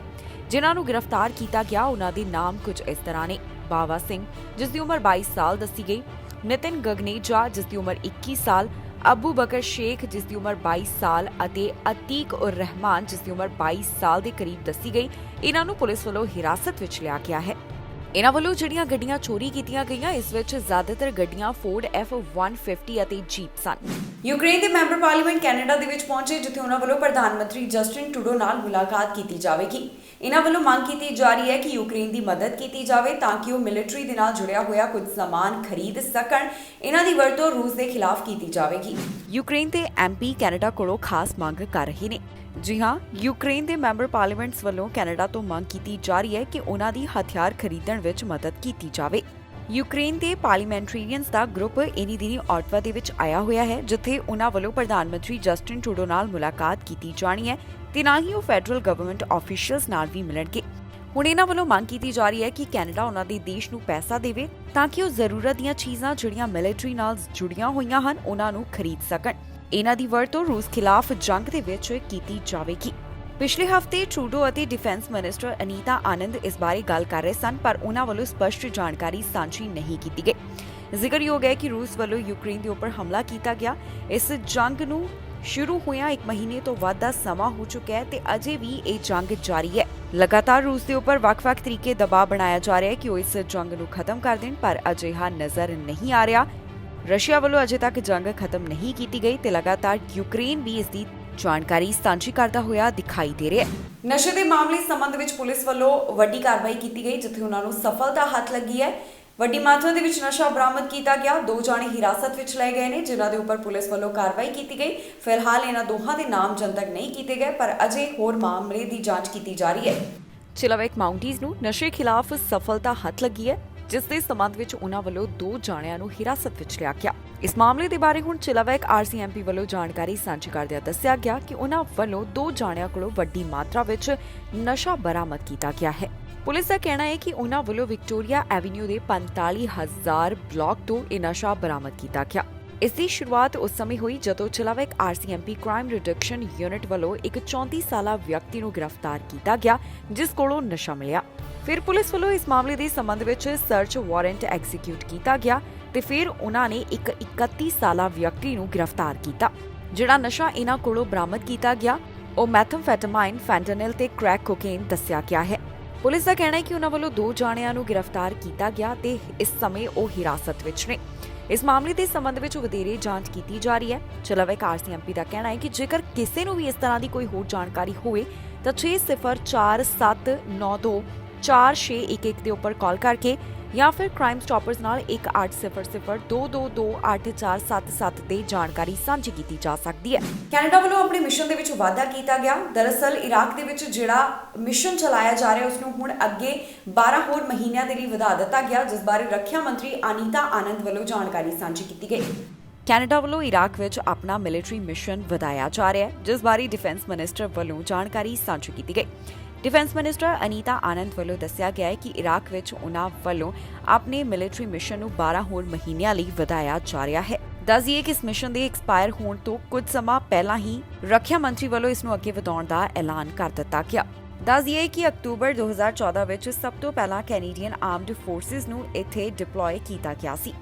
ਜਿਨ੍ਹਾਂ ਨੂੰ ਗ੍ਰਿਫਤਾਰ ਕੀਤਾ ਗਿਆ, ਉਹਨਾਂ ਦੇ ਨਾਮ ਕੁਝ ਇਸ ਤਰ੍ਹਾਂ ਨੇ: ਬਾਵਾ ਸਿੰਘ, ਜਿਸ ਦੀ ਉਮਰ 22 ਸਾਲ ਦੱਸੀ ਗਈ, ਨਿਤਿਨ ਗਗਨੇਜਾ, ਜਿਸ ਦੀ ਉਮਰ 21 ਸਾਲ, ਅਬੂ ਬਕਰ ਸ਼ੇਖ, ਜਿਸ ਦੀ ਉਮਰ 22 ਸਾਲ ਅਤੇ ਅਤੀਕ ਉਰ ਰਹਿਮਾਨ, ਜਿਸ ਦੀ ਉਮਰ 22 ਸਾਲ ਦੇ ਕਰੀਬ ਦੱਸੀ ਗਈ। ਇਹਨਾਂ ਨੂੰ ਪੁਲਿਸ ਵੱਲੋਂ ਹਿਰਾਸਤ ਵਿੱਚ ਲਿਆ ਗਿਆ ਹੈ। ਇਹਨਾਂ ਵੱਲੋਂ ਜਿਹੜੀਆਂ ਗੱਡੀਆਂ ਚੋਰੀ ਕੀਤੀਆਂ ਗਈਆਂ, ਇਸ ਵਿੱਚ ਜ਼ਿਆਦਾਤਰ ਗੱਡੀਆਂ ਫੋਰਡ F-150 ਅਤੇ ਜੀਪ ਸਨ। ਯੂਕਰੇਨ ਦੇ ਮੈਂਬਰ ਪਾਰਲੀਮੈਂਟ ਕੈਨੇਡਾ ਦੇ ਵਿੱਚ ਪਹੁੰਚੇ, ਜਿੱਥੇ ਉਹਨਾਂ ਵੱਲੋਂ ਪ੍ਰਧਾਨ ਮੰਤਰੀ ਜਸਟਿਨ ਟਰੂਡੋ ਨਾਲ ਮੁਲਾਕਾਤ ਕੀਤੀ ਜਾਵੇਗੀ। ਇਹਨਾਂ ਵੱਲੋਂ ਮੰਗ ਕੀਤੀ ਜਾ ਰਹੀ ਹੈ ਕਿ ਯੂਕਰੇਨ ਦੀ ਮਦਦ ਕੀਤੀ ਜਾਵੇ ਤਾਂ ਕਿ ਉਹ ਮਿਲਟਰੀ ਦੇ ਨਾਲ ਜੁੜਿਆ ਹੋਇਆ ਕੁਝ ਸਾਮਾਨ ਖਰੀਦ ਸਕਣ। ਇਹਨਾਂ ਦੀ ਵਰਤੋਂ ਰੂਸ ਦੇ ਖਿਲਾਫ ਕੀਤੀ ਜਾਵੇਗੀ। ਯੂਕਰੇਨ ਦੇ MP ਕੈਨੇਡਾ ਕੋਲੋਂ ਖਾਸ ਮੰਗ ਕਰ ਰਹੇ ਨੇ। ਜੀ ਹਾਂ, ਯੂਕਰੇਨ ਦੇ ਮੈਂਬਰ ਪਾਰਲੀਮੈਂਟਸ ਵੱਲੋਂ ਕੈਨੇਡਾ ਤੋਂ ਮੰਗ ਕੀਤੀ ਜਾ ਰਹੀ ਹੈ ਕਿ ਉਹਨਾਂ ਦੀ ਹਥਿਆਰ ਖਰੀਦਣ ਵਿੱਚ ਮਦਦ ਕੀਤੀ ਜਾਵੇ। ਯੂਕਰੇਨ ਦੇ ਪਾਰਲੀਮੈਂਟਰੀਅਨਸ ਦਾ ਗਰੁੱਪ ਇਨੀ ਦਿਨੀ ਆਟਵਾ ਦੇ ਵਿੱਚ ਆਇਆ ਹੋਇਆ ਹੈ, ਜਿੱਥੇ ਉਹਨਾਂ ਵੱਲੋਂ ਪ੍ਰਧਾਨ ਮੰਤਰੀ ਜਸਟਿਨ ਟਰੂਡੋ ਨਾਲ ਮੁਲਾਕਾਤ ਕੀਤੀ ਜਾਣੀ ਹੈ ਤੇ ਨਾ ਹੀ ਉਹ ਫੈਡਰਲ ਗਵਰਨਮੈਂਟ ਆਫੀਸ਼ੀਅਲਸ ਨਾਲ ਵੀ ਮਿਲਣਗੇ। ਹੁਣ ਇਹਨਾਂ ਵੱਲੋਂ ਮੰਗ ਕੀਤੀ ਜਾ ਰਹੀ ਹੈ ਕਿ ਕੈਨੇਡਾ ਉਹਨਾਂ ਦੇ ਦੇਸ਼ ਨੂੰ ਪੈਸਾ ਦੇਵੇ ਤਾਂ ਕਿ ਉਹ ਜ਼ਰੂਰਤ ਦੀਆਂ ਚੀਜ਼ਾਂ ਜਿਹੜੀਆਂ ਮਿਲਟਰੀ ਨਾਲ ਜੁੜੀਆਂ ਹੋਈਆਂ ਹਨ, ਉਹਨਾਂ ਨੂੰ ਖਰੀਦ ਸਕਣ। ਇਹਨਾਂ ਦੀ ਵਰਤੋਂ ਰੂਸ ਖਿਲਾਫ ਜੰਗ ਦੇ ਵਿੱਚ ਕੀਤੀ ਜਾਵੇਗੀ। ਪਿਛਲੇ ਹਫ਼ਤੇ ਟਰੂਡੋ ਅਤੇ ਡਿਫੈਂਸ ਮਿਨਿਸਟਰ ਅਨੀਤਾ ਆਨੰਦ ਇਸ ਬਾਰੇ ਗੱਲ ਕਰ ਰਹੇ ਸਨ, ਪਰ ਉਹਨਾਂ ਵੱਲੋਂ ਸਪਸ਼ਟ ਜਾਣਕਾਰੀ ਸਾਂਝੀ ਨਹੀਂ ਕੀਤੀ ਗਈ। ਜ਼ਿਕਰਯੋਗ ਹੈ ਕਿ ਰੂਸ ਵੱਲੋਂ ਯੂਕਰੇਨ ਦੇ ਉੱਪਰ ਹਮਲਾ ਕੀਤਾ ਗਿਆ। ਇਸ ਜੰਗ ਨੂੰ ਸ਼ੁਰੂ ਹੋਇਆ 1 ਮਹੀਨੇ ਤੋਂ ਵੱਧ ਦਾ ਸਮਾਂ ਹੋ ਚੁੱਕਾ ਹੈ ਤੇ ਅਜੇ ਵੀ ਇਹ ਜੰਗ ਜਾਰੀ ਹੈ। ਲਗਾਤਾਰ ਰੂਸ ਦੇ ਉੱਪਰ ਵੱਖ-ਵੱਖ ਤਰੀਕੇ ਦਬਾਅ ਬਣਾਇਆ ਜਾ ਰਿਹਾ ਹੈ ਕਿ ਉਹ ਇਸ ਜੰਗ ਨੂੰ ਖਤਮ ਕਰ ਦੇਣ, ਪਰ ਅਜਿਹਾ ਨਜ਼ਰ ਨਹੀਂ ਆ ਰਿਹਾ। ਰਸ਼ੀਆ ਵੱਲੋਂ ਅਜੇ ਤੱਕ ਜੰਗ ਖਤਮ ਨਹੀਂ ਕੀਤੀ ਗਈ ਤੇ ਲਗਾਤਾਰ ਯੂਕਰੇਨ ਵੀ ਇਸ ਦੀ ਜਾਣਕਾਰੀ ਸਾਂਝੀ ਕਰਦਾ ਹੋਇਆ ਦਿਖਾਈ ਦੇ ਰਿਹਾ ਹੈ। ਨਸ਼ੇ ਦੇ ਮਾਮਲੇ ਸੰਬੰਧ ਵਿੱਚ ਪੁਲਿਸ ਵੱਲੋਂ ਵੱਡੀ ਕਾਰਵਾਈ ਕੀਤੀ ਗਈ, ਜਿੱਥੇ ਉਹਨਾਂ ਨੂੰ ਸਫਲਤਾ ਹੱਥ ਲੱਗੀ ਹੈ। ਵੱਡੀ ਮਾਤਰਾ ਦੇ ਵਿੱਚ ਨਸ਼ਾ ਬਰਾਮਦ ਕੀਤਾ ਗਿਆ। 2 ਜਾਣੇ ਹਿਰਾਸਤ ਵਿੱਚ ਲਏ ਗਏ ਨੇ, ਜਿਨ੍ਹਾਂ ਦੇ ਉੱਪਰ ਪੁਲਿਸ ਵੱਲੋਂ ਕਾਰਵਾਈ ਕੀਤੀ ਗਈ। ਫਿਲਹਾਲ ਇਹਨਾਂ ਦੋਹਾਂ ਦੇ ਨਾਮ ਜਨਤਕ ਨਹੀਂ ਕੀਤੇ ਗਏ, ਪਰ ਅਜੇ ਹੋਰ ਮਾਮਲੇ ਦੀ ਜਾਂਚ ਕੀਤੀ ਜਾ ਰਹੀ ਹੈ। ਚਿਲਾਵੇਕ ਮਾਊਂਟੀਜ਼ ਨੂੰ ਨਸ਼ੇ ਖਿਲਾਫ ਸਫਲਤਾ ਹੱਥ ਲੱਗੀ ਹੈ, ਜਿਸ ਦੇ ਸੰਬੰਧ ਵਿੱਚ ਉਹਨਾਂ ਵੱਲੋਂ 2 ਜਾਣਿਆਂ ਨੂੰ ਹਿਰਾਸਤ ਵਿੱਚ ਲਿਆ ਗਿਆ। ਇਸ ਮਾਮਲੇ ਦੇ ਬਾਰੇ ਹੁਣ ਚਿਲਾਵੇਕ RCMP ਵੱਲੋਂ ਜਾਣਕਾਰੀ ਸਾਂਝੀ ਕਰਦਿਆਂ ਦੱਸਿਆ ਗਿਆ ਕਿ ਉਹਨਾਂ ਵੱਲੋਂ 2 ਜਾਣਿਆਂ ਕੋਲੋਂ ਵੱਡੀ ਮਾਤਰਾ ਵਿੱਚ ਨਸ਼ਾ ਬਰਾਮਦ ਕੀਤਾ ਗਿਆ ਹੈ। ਪੁਲਿਸ ਦਾ ਕਹਿਣਾ ਹੈ ਕਿ ਉਹਨਾਂ ਵੱਲੋਂ ਵਿਕਟੋਰੀਆ ਐਵੀਨਿਊ ਦੇ 45,000 ਬਲਾਕ ਤੋਂ ਇਹ ਨਸ਼ਾ ਬਰਾਮਦ ਕੀਤਾ ਗਿਆ। ਇਸ ਦੀ ਸ਼ੁਰੂਆਤ ਉਸ ਸਮੇਂ ਹੋਈ ਜਦੋਂ ਚਲਾਵਕ RCMP ਕ੍ਰਾਈਮ ਰਿਡਕਸ਼ਨ ਯੂਨਿਟ ਵੱਲੋਂ ਇੱਕ 34 ਸਾਲਾ ਵਿਅਕਤੀ ਨੂੰ ਗ੍ਰਿਫਤਾਰ ਕੀਤਾ ਗਿਆ ਜਿਸ ਕੋਲੋਂ ਨਸ਼ਾ ਮਿਲਿਆ। ਫਿਰ ਪੁਲਿਸ ਵੱਲੋਂ ਇਸ ਮਾਮਲੇ ਦੇ ਸੰਬੰਧ ਵਿੱਚ ਸਰਚ ਵਾਰੰਟ ਐਗਜ਼ੀਕਿਊਟ ਕੀਤਾ ਗਿਆ ਤੇ ਫਿਰ ਉਹਨਾਂ ਨੇ ਇੱਕ 31 ਸਾਲਾ ਵਿਅਕਤੀ ਨੂੰ ਗ੍ਰਿਫਤਾਰ ਕੀਤਾ। ਜਿਹੜਾ ਨਸ਼ਾ ਇਹਨਾਂ ਕੋਲੋਂ ਬਰਾਮਦ ਕੀਤਾ ਗਿਆ ਉਹ ਮੈਥਮਫੈਟਾਮਾਈਨ, ਫੈਂਟਨਿਲ ਤੇ ਕ੍ਰੈਕ ਕੋਕੇਨ ਦੱਸਿਆ ਗਿਆ ਹੈ। ਪੁਲਿਸ ਦਾ ਕਹਿਣਾ ਹੈ ਕਿ ਉਹਨਾਂ ਵੱਲੋਂ 2 ਜਾਣਿਆਂ ਨੂੰ ਗ੍ਰਿਫਤਾਰ ਕੀਤਾ ਗਿਆ ਤੇ ਇਸ ਸਮੇਂ ਉਹ ਹਿਰਾਸਤ ਵਿੱਚ ਨੇ। ਇਸ ਮਾਮਲੇ ਦੇ ਸੰਬੰਧ ਵਿੱਚ ਵਧੇਰੇ ਜਾਂਚ ਕੀਤੀ ਜਾ ਰਹੀ ਹੈ। ਚਲਾਵਕ RCMP ਦਾ ਕਹਿਣਾ ਹੈ ਕਿ ਜੇਕਰ ਕਿਸੇ ਨੂੰ ਵੀ ਇਸ ਤਰ੍ਹਾਂ ਦੀ ਕੋਈ ਹੋਰ ਜਾਣਕਾਰੀ ਹੋਵੇ ਤਾਂ 6047924611 ਦੇ ਉੱਪਰ ਕਾਲ ਕਰਕੇ ਜਾਂ ਫਿਰ ਕ੍ਰਾਈਮ ਸਟਾਪਰਸ ਨਾਲ 180022284777 ਤੇ ਜਾਣਕਾਰੀ ਸਾਂਝੀ ਕੀਤੀ ਜਾ ਸਕਦੀ ਹੈ। ਕੈਨੇਡਾ ਵੱਲੋਂ ਆਪਣੇ ਮਿਸ਼ਨ ਦੇ ਵਿੱਚ ਵਾਧਾ ਕੀਤਾ ਗਿਆ। ਦਰਅਸਲ ਇਰਾਕ ਦੇ ਵਿੱਚ ਜਿਹੜਾ ਮਿਸ਼ਨ ਚਲਾਇਆ ਜਾ ਰਿਹਾ ਉਸ ਨੂੰ ਹੁਣ ਅੱਗੇ 12 ਹੋਰ ਮਹੀਨਿਆਂ ਦੇ ਲਈ ਵਧਾ ਦਿੱਤਾ ਗਿਆ, ਜਿਸ ਬਾਰੇ ਰੱਖਿਆ ਮੰਤਰੀ ਅਨੀਤਾ ਆਨੰਦ ਵੱਲੋਂ ਜਾਣਕਾਰੀ ਸਾਂਝੀ ਕੀਤੀ ਗਈ। ਕੈਨੇਡਾ ਵੱਲੋਂ ਇਰਾਕ ਵਿੱਚ ਆਪਣਾ ਮਿਲਟਰੀ ਮਿਸ਼ਨ ਵਧਾਇਆ ਜਾ ਰਿਹਾ ਹੈ, ਜਿਸ ਬਾਰੇ ਡਿਫੈਂਸ ਮਿਨਿਸਟਰ ਵੱਲੋਂ ਜਾਣਕਾਰੀ ਸਾਂਝੀ ਕੀਤੀ ਗਈ। ਡਿਫੈਂਸ ਮਿਨਿਸਟਰ ਅਨੀਤਾ ਆਨੰਦ ਵੱਲੋਂ ਦੱਸਿਆ ਗਿਆ ਹੈ ਕਿ ਇਰਾਕ ਵਿੱਚ ਉਨ੍ਹਾਂ ਵੱਲੋਂ ਆਪਣੇ ਮਿਲਟਰੀ ਮਿਸ਼ਨ ਨੂੰ 12 ਹੋਰ ਮਹੀਨਿਆਂ ਲਈ ਵਧਾਇਆ ਜਾ ਰਿਹਾ ਹੈ। ਦੱਸ ਦਈਏ ਕਿ ਇਸ ਮਿਸ਼ਨ ਦੇ ਐਕਸਪਾਇਰ ਹੋਣ ਤੋਂ ਕੁਝ ਸਮਾਂ ਪਹਿਲਾਂ ਹੀ ਰੱਖਿਆ ਮੰਤਰੀ ਵੱਲੋਂ ਇਸ ਨੂੰ ਅੱਗੇ ਵਧਾਉਣ ਦਾ ਐਲਾਨ ਕਰ ਦਿੱਤਾ ਗਿਆ। ਦੱਸ ਦਈਏ ਕਿ ਅਕਤੂਬਰ 2014 ਵਿੱਚ ਸਭ ਤੋਂ ਪਹਿਲਾਂ ਕੈਨੇਡੀਅਨ ਆਰਮਡ ਫੋਰਸਿਸ ਨੂੰ ਇੱਥੇ ਡਿਪਲੋਏ ਕੀਤਾ ਗਿਆ ਸੀ।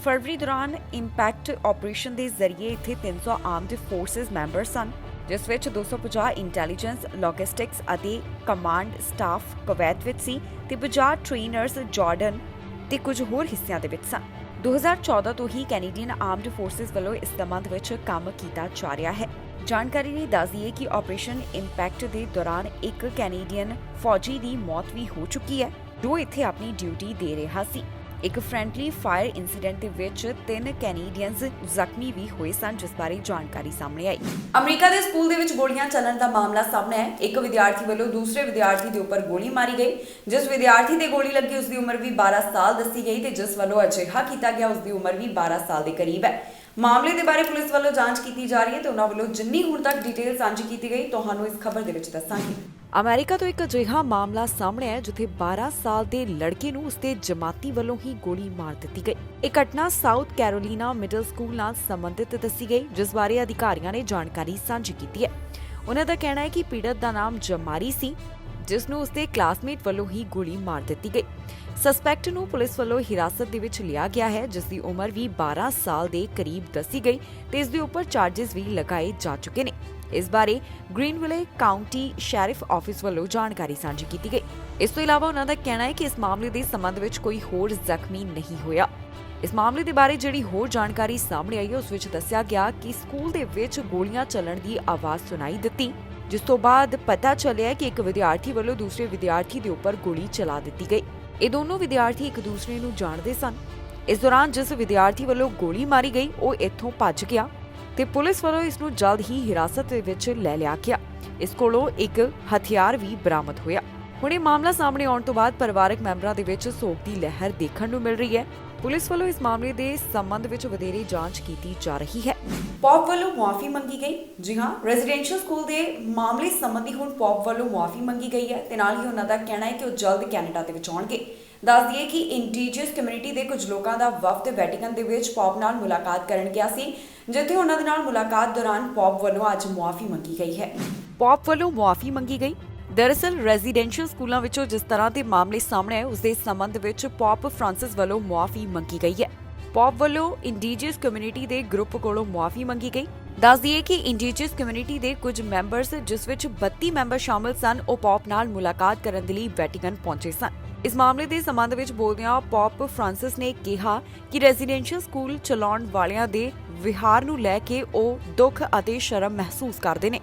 ਫਰਵਰੀ ਦੌਰਾਨ ਇੰਪੈਕਟ ਆਪਰੇਸ਼ਨ ਦੇ ਜ਼ਰੀਏ ਇੱਥੇ 300 ਆਰਮਡ ਫੋਰਸਿਸ ਮੈਂਬਰ ਸਨ, ਜਿਸ ਵਿੱਚ 250 ਇੰਟੈਲੀਜੈਂਸ, ਲੌਜਿਸਟਿਕਸ ਅਤੇ ਕਮਾਂਡ ਸਟਾਫ ਕੁਵੈਤ ਵਿੱਚ ਸੀ ਤੇ 50 ਟ੍ਰੇਨਰਸ ਜਾਰਡਨ ਤੇ ਕੁਝ ਹੋਰ ਹਿੱਸਿਆਂ ਦੇ ਵਿੱਚ ਸਨ। 2014 ਤੋਂ ਹੀ ਕੈਨੇਡੀਅਨ ਆਰਮਡ ਫੋਰਸਿਸ ਵੱਲੋਂ ਇਸ ਸੰਬੰਧ ਵਿੱਚ ਕੰਮ ਕੀਤਾ ਜਾ ਰਿਹਾ ਹੈ। ਜਾਣਕਾਰੀ ਨੇ ਦੱਸਦੀ ਹੈ ਕਿ ਆਪਰੇਸ਼ਨ ਇੰਪੈਕਟ ਦੇ ਦੌਰਾਨ ਇੱਕ ਕੈਨੇਡੀਅਨ ਫੌਜੀ ਦੀ ਮੌਤ ਵੀ ਹੋ ਚੁੱਕੀ ਹੈ ਜੋ ਇੱਥੇ ਆਪਣੀ ਡਿਊਟੀ ਦੇ ਰਿਹਾ ਸੀ। ਇੱਕ ਫ੍ਰੈਂਡਲੀ ਫਾਇਰ ਇਨਸੀਡੈਂਟ ਦੇ ਵਿੱਚ 3 ਕੈਨੇਡੀਅਨਸ ਜ਼ਖਮੀ ਵੀ ਹੋਏ ਸਨ, ਜਿਸ ਬਾਰੇ ਜਾਣਕਾਰੀ ਸਾਹਮਣੇ ਆਈ। ਅਮਰੀਕਾ ਦੇ ਸਕੂਲ ਦੇ ਵਿੱਚ ਗੋਲੀਆਂ ਚੱਲਣ ਦਾ ਮਾਮਲਾ ਸਾਹਮਣੇ ਹੈ। ਇੱਕ ਵਿਦਿਆਰਥੀ ਵੱਲੋਂ ਦੂਸਰੇ ਵਿਦਿਆਰਥੀ ਦੇ ਉੱਪਰ ਗੋਲੀ ਮਾਰੀ ਗਈ। ਜਿਸ ਵਿਦਿਆਰਥੀ ਤੇ ਗੋਲੀ ਲੱਗੀ ਉਸ ਦੀ ਉਮਰ ਵੀ 12 ਸਾਲ ਦੱਸੀ ਗਈ ਤੇ ਜਿਸ ਵੱਲੋਂ ਅਜਿਹਾ ਕੀਤਾ ਗਿਆ ਉਸ ਦੀ ਉਮਰ ਵੀ 12 ਸਾਲ ਦੇ ਕਰੀਬ ਹੈ। ਮਾਮਲੇ ਦੇ ਬਾਰੇ ਪੁਲਿਸ ਵੱਲੋਂ ਜਾਂਚ ਕੀਤੀ ਜਾ ਰਹੀ ਹੈ ਤੇ ਉਹਨਾਂ ਵੱਲੋਂ ਜਿੰਨੀ ਹੁਣ ਤੱਕ ਡਿਟੇਲ ਸਾਂਝੀ ਕੀਤੀ ਗਈ ਤੁਹਾਨੂੰ ਇਸ ਖਬਰ ਦੇ ਵਿੱਚ ਦੱਸਾਂਗੇ। ਅਮਰੀਕਾ ਤੋਂ ਇੱਕ ਅਜਿਹਾ ਮਾਮਲਾ ਸਾਹਮਣੇ ਆਇਆ ਜਿੱਥੇ 12 ਸਾਲ ਦੇ ਲੜਕੇ ਨੂੰ ਉਸਦੇ ਜਮਾਤੀ ਵੱਲੋਂ ਹੀ ਗੋਲੀ ਮਾਰ ਦਿੱਤੀ ਗਈ। ਇਹ ਘਟਨਾ ਸਾਊਥ ਕੈਰੋਲੀਨਾ ਮਿਡਲ ਸਕੂਲ ਨਾਲ ਸੰਬੰਧਿਤ ਦੱਸੀ ਗਈ, ਜਿਸ ਬਾਰੇ ਅਧਿਕਾਰੀਆਂ ਨੇ ਜਾਣਕਾਰੀ ਸਾਂਝੀ ਕੀਤੀ ਹੈ। ਉਹਨਾਂ ਦਾ ਕਹਿਣਾ ਹੈ ਕਿ ਪੀੜਤ ਦਾ ਨਾਮ ਜਮਾਰੀ ਸੀ, ਜਿਸ ਨੂੰ ਉਸਦੇ ਕਲਾਸਮੇਟ ਵੱਲੋਂ ਹੀ ਗੋਲੀ ਮਾਰ ਦਿੱਤੀ ਗਈ। ਸਸਪੈਕਟ ਨੂੰ ਪੁਲਿਸ ਵੱਲੋਂ ਹਿਰਾਸਤ ਦੇ ਵਿੱਚ ਲਿਆ ਗਿਆ ਹੈ, ਜਿਸ ਦੀ ਉਮਰ ਵੀ 12 ਸਾਲ ਦੇ ਕਰੀਬ ਦੱਸੀ ਗਈ ਤੇ ਇਸ ਦੇ ਉੱਪਰ ਚਾਰजेस ਵੀ ਲਗਾਏ ਜਾ ਚੁੱਕੇ ਨੇ। ਇਸ ਬਾਰੇ ਗ੍ਰੀਨਵਿਲੇ ਕਾਉਂਟੀ ਸ਼ੈਰਿਫ ਆਫਿਸ ਵੱਲੋਂ ਜਾਣਕਾਰੀ ਸਾਂਝੀ ਕੀਤੀ ਗਈ। ਇਸ ਤੋਂ ਇਲਾਵਾ ਉਹਨਾਂ ਦਾ ਕਹਿਣਾ ਹੈ ਕਿ ਇਸ ਮਾਮਲੇ ਦੇ ਸੰਬੰਧ ਵਿੱਚ ਕੋਈ ਹੋਰ ਜ਼ਖਮੀ ਨਹੀਂ ਹੋਇਆ। ਇਸ ਮਾਮਲੇ ਦੇ ਬਾਰੇ ਜਿਹੜੀ ਹੋਰ ਜਾਣਕਾਰੀ ਸਾਹਮਣੇ ਆਈ ਹੈ ਉਸ ਵਿੱਚ ਦੱਸਿਆ ਗਿਆ ਕਿ ਸਕੂਲ ਦੇ ਵਿੱਚ ਗੋਲੀਆਂ ਚੱਲਣ ਦੀ ਆਵਾਜ਼ ਸੁਣਾਈ ਦਿੱਤੀ, ਜਿਸ ਤੋਂ ਬਾਅਦ ਪਤਾ ਚੱਲਿਆ ਕਿ ਇੱਕ ਵਿਦਿਆਰਥੀ ਵੱਲੋਂ ਦੂਸਰੇ ਵਿਦਿਆਰਥੀ ਦੇ ਉੱਪਰ ਗੋਲੀ ਚਲਾ ਦਿੱਤੀ ਗਈ। ਇਹ ਦੋਨੋਂ ਵਿਦਿਆਰਥੀ ਇੱਕ ਦੂਸਰੇ ਨੂੰ ਜਾਣਦੇ ਸਨ। ਇਸ ਦੌਰਾਨ ਜਿਸ ਵਿਦਿਆਰਥੀ ਵੱਲੋਂ ਗੋਲੀ ਮਾਰੀ ਗਈ ਉਹ ਇੱਥੋਂ ਭੱਜ ਗਿਆ ਤੇ ਪੁਲਿਸ ਵੱਲੋਂ ਇਸ ਨੂੰ ਜਲਦ ਹੀ ਹਿਰਾਸਤ ਦੇ ਵਿੱਚ ਲੈ ਲਿਆ ਗਿਆ। ਇਸ ਕੋਲੋਂ ਇੱਕ ਹਥਿਆਰ ਵੀ ਬਰਾਮਦ ਹੋਇਆ। ਹੁਣ ਇਹ ਮਾਮਲਾ ਸਾਹਮਣੇ ਆਉਣ ਤੋਂ ਬਾਅਦ ਪਰਿਵਾਰਕ ਮੈਂਬਰਾਂ ਦੇ ਵਿੱਚ ਸੋਗ ਦੀ ਲਹਿਰ ਦੇਖਣ ਨੂੰ ਮਿਲ ਰਹੀ ਹੈ। ਪੁਲਿਸ ਵੱਲੋਂ ਇਸ ਮਾਮਲੇ ਦੇ ਸੰਬੰਧ ਵਿੱਚ ਵਧੇਰੇ ਜਾਂਚ ਕੀਤੀ ਜਾ ਰਹੀ ਹੈ। ਪੌਪ ਵੱਲੋਂ ਮੁਆਫੀ ਮੰਗੀ ਗਈ। ਜੀ ਹਾਂ, ਰੈਜ਼ੀਡੈਂਸ਼ੀਅਲ ਸਕੂਲ ਦੇ ਮਾਮਲੇ ਸੰਬੰਧੀ ਹੁਣ ਪੌਪ ਵੱਲੋਂ ਮੁਆਫੀ ਮੰਗੀ ਗਈ ਹੈ ਤੇ ਨਾਲ ਹੀ ਉਹਨਾਂ ਦਾ ਕਹਿਣਾ ਹੈ ਕਿ ਉਹ ਜਲਦ ਕੈਨੇਡਾ ਦੇ ਵਿੱਚ ਆਉਣਗੇ। ਦੱਸ ਦਈਏ ਕਿ ਇੰਡੀਜੀਅਸ ਕਮਿਊਨਿਟੀ ਦੇ ਕੁਝ ਲੋਕਾਂ ਦਾ ਵਫਦ ਵੈਟੀਕਨ ਦੇ ਵਿੱਚ ਪੌਪ ਨਾਲ ਮੁਲਾਕਾਤ ਕਰਨ ਗਿਆ ਸੀ, ਜਿੱਥੇ ਉਹਨਾਂ ਦੇ ਨਾਲ ਮੁਲਾਕਾਤ ਦੌਰਾਨ ਪੌਪ ਵੱਲੋਂ ਅੱਜ ਮੁਆਫੀ ਮੰਗੀ ਗਈ ਹੈ। ਪੌਪ ਵੱਲੋਂ ਮੁਆਫੀ ਮੰਗੀ ਗਈ। ਦਰਅਸਲ ਰੈਜ਼ੀਡੈਂਸ਼ੀਅਲ ਸਕੂਲਾਂ ਵਿੱਚੋਂ ਜਿਸ ਤਰ੍ਹਾਂ ਦੇ ਮਾਮਲੇ ਸਾਹਮਣੇ ਆਏ ਉਸ ਦੇ ਸੰਬੰਧ ਵਿੱਚ ਪੌਪ ਫ੍ਰਾਂਸਿਸ ਵੱਲੋਂ ਮੁਆਫੀ ਮੰਗੀ ਗਈ ਹੈ। ਪੌਪ ਵੱਲੋਂ ਇੰਡੀਜੀਅਸ ਕਮਿਊਨਿਟੀ ਦੇ ਗਰੁੱਪ ਕੋਲੋਂ ਮੁਆਫੀ ਮੰਗੀ ਗਈ। ਦੱਸ ਦਈਏ ਕਿ ਇੰਡੀਜੀਅਸ ਕਮਿਊਨਿਟੀ ਦੇ ਕੁਝ ਮੈਂਬਰਸ, ਜਿਸ ਵਿੱਚ 32 ਮੈਂਬਰ ਸ਼ਾਮਲ ਸਨ, ਉਹ ਪੌਪ ਨਾਲ ਮੁਲਾਕਾਤ ਕਰਨ ਦੇ ਲਈ ਵੈਟੀਕਨ ਪਹੁੰਚੇ ਸਨ। ਇਸ ਮਾਮਲੇ ਦੇ ਸੰਬੰਧ ਵਿੱਚ ਬੋਲਦਿਆਂ ਪੌਪ ਫ੍ਰਾਂਸਿਸ ਨੇ ਕਿਹਾ ਕਿ ਰੈਜ਼ੀਡੈਂਸ਼ੀਅਲ ਸਕੂਲ ਚਲਾਉਣ ਵਾਲਿਆਂ ਦੇ ਵਿਹਾਰ ਨੂੰ ਲੈ ਕੇ ਉਹ ਦੁੱਖ ਅਤੇ ਸ਼ਰਮ ਮਹਿਸੂਸ ਕਰਦੇ ਨੇ।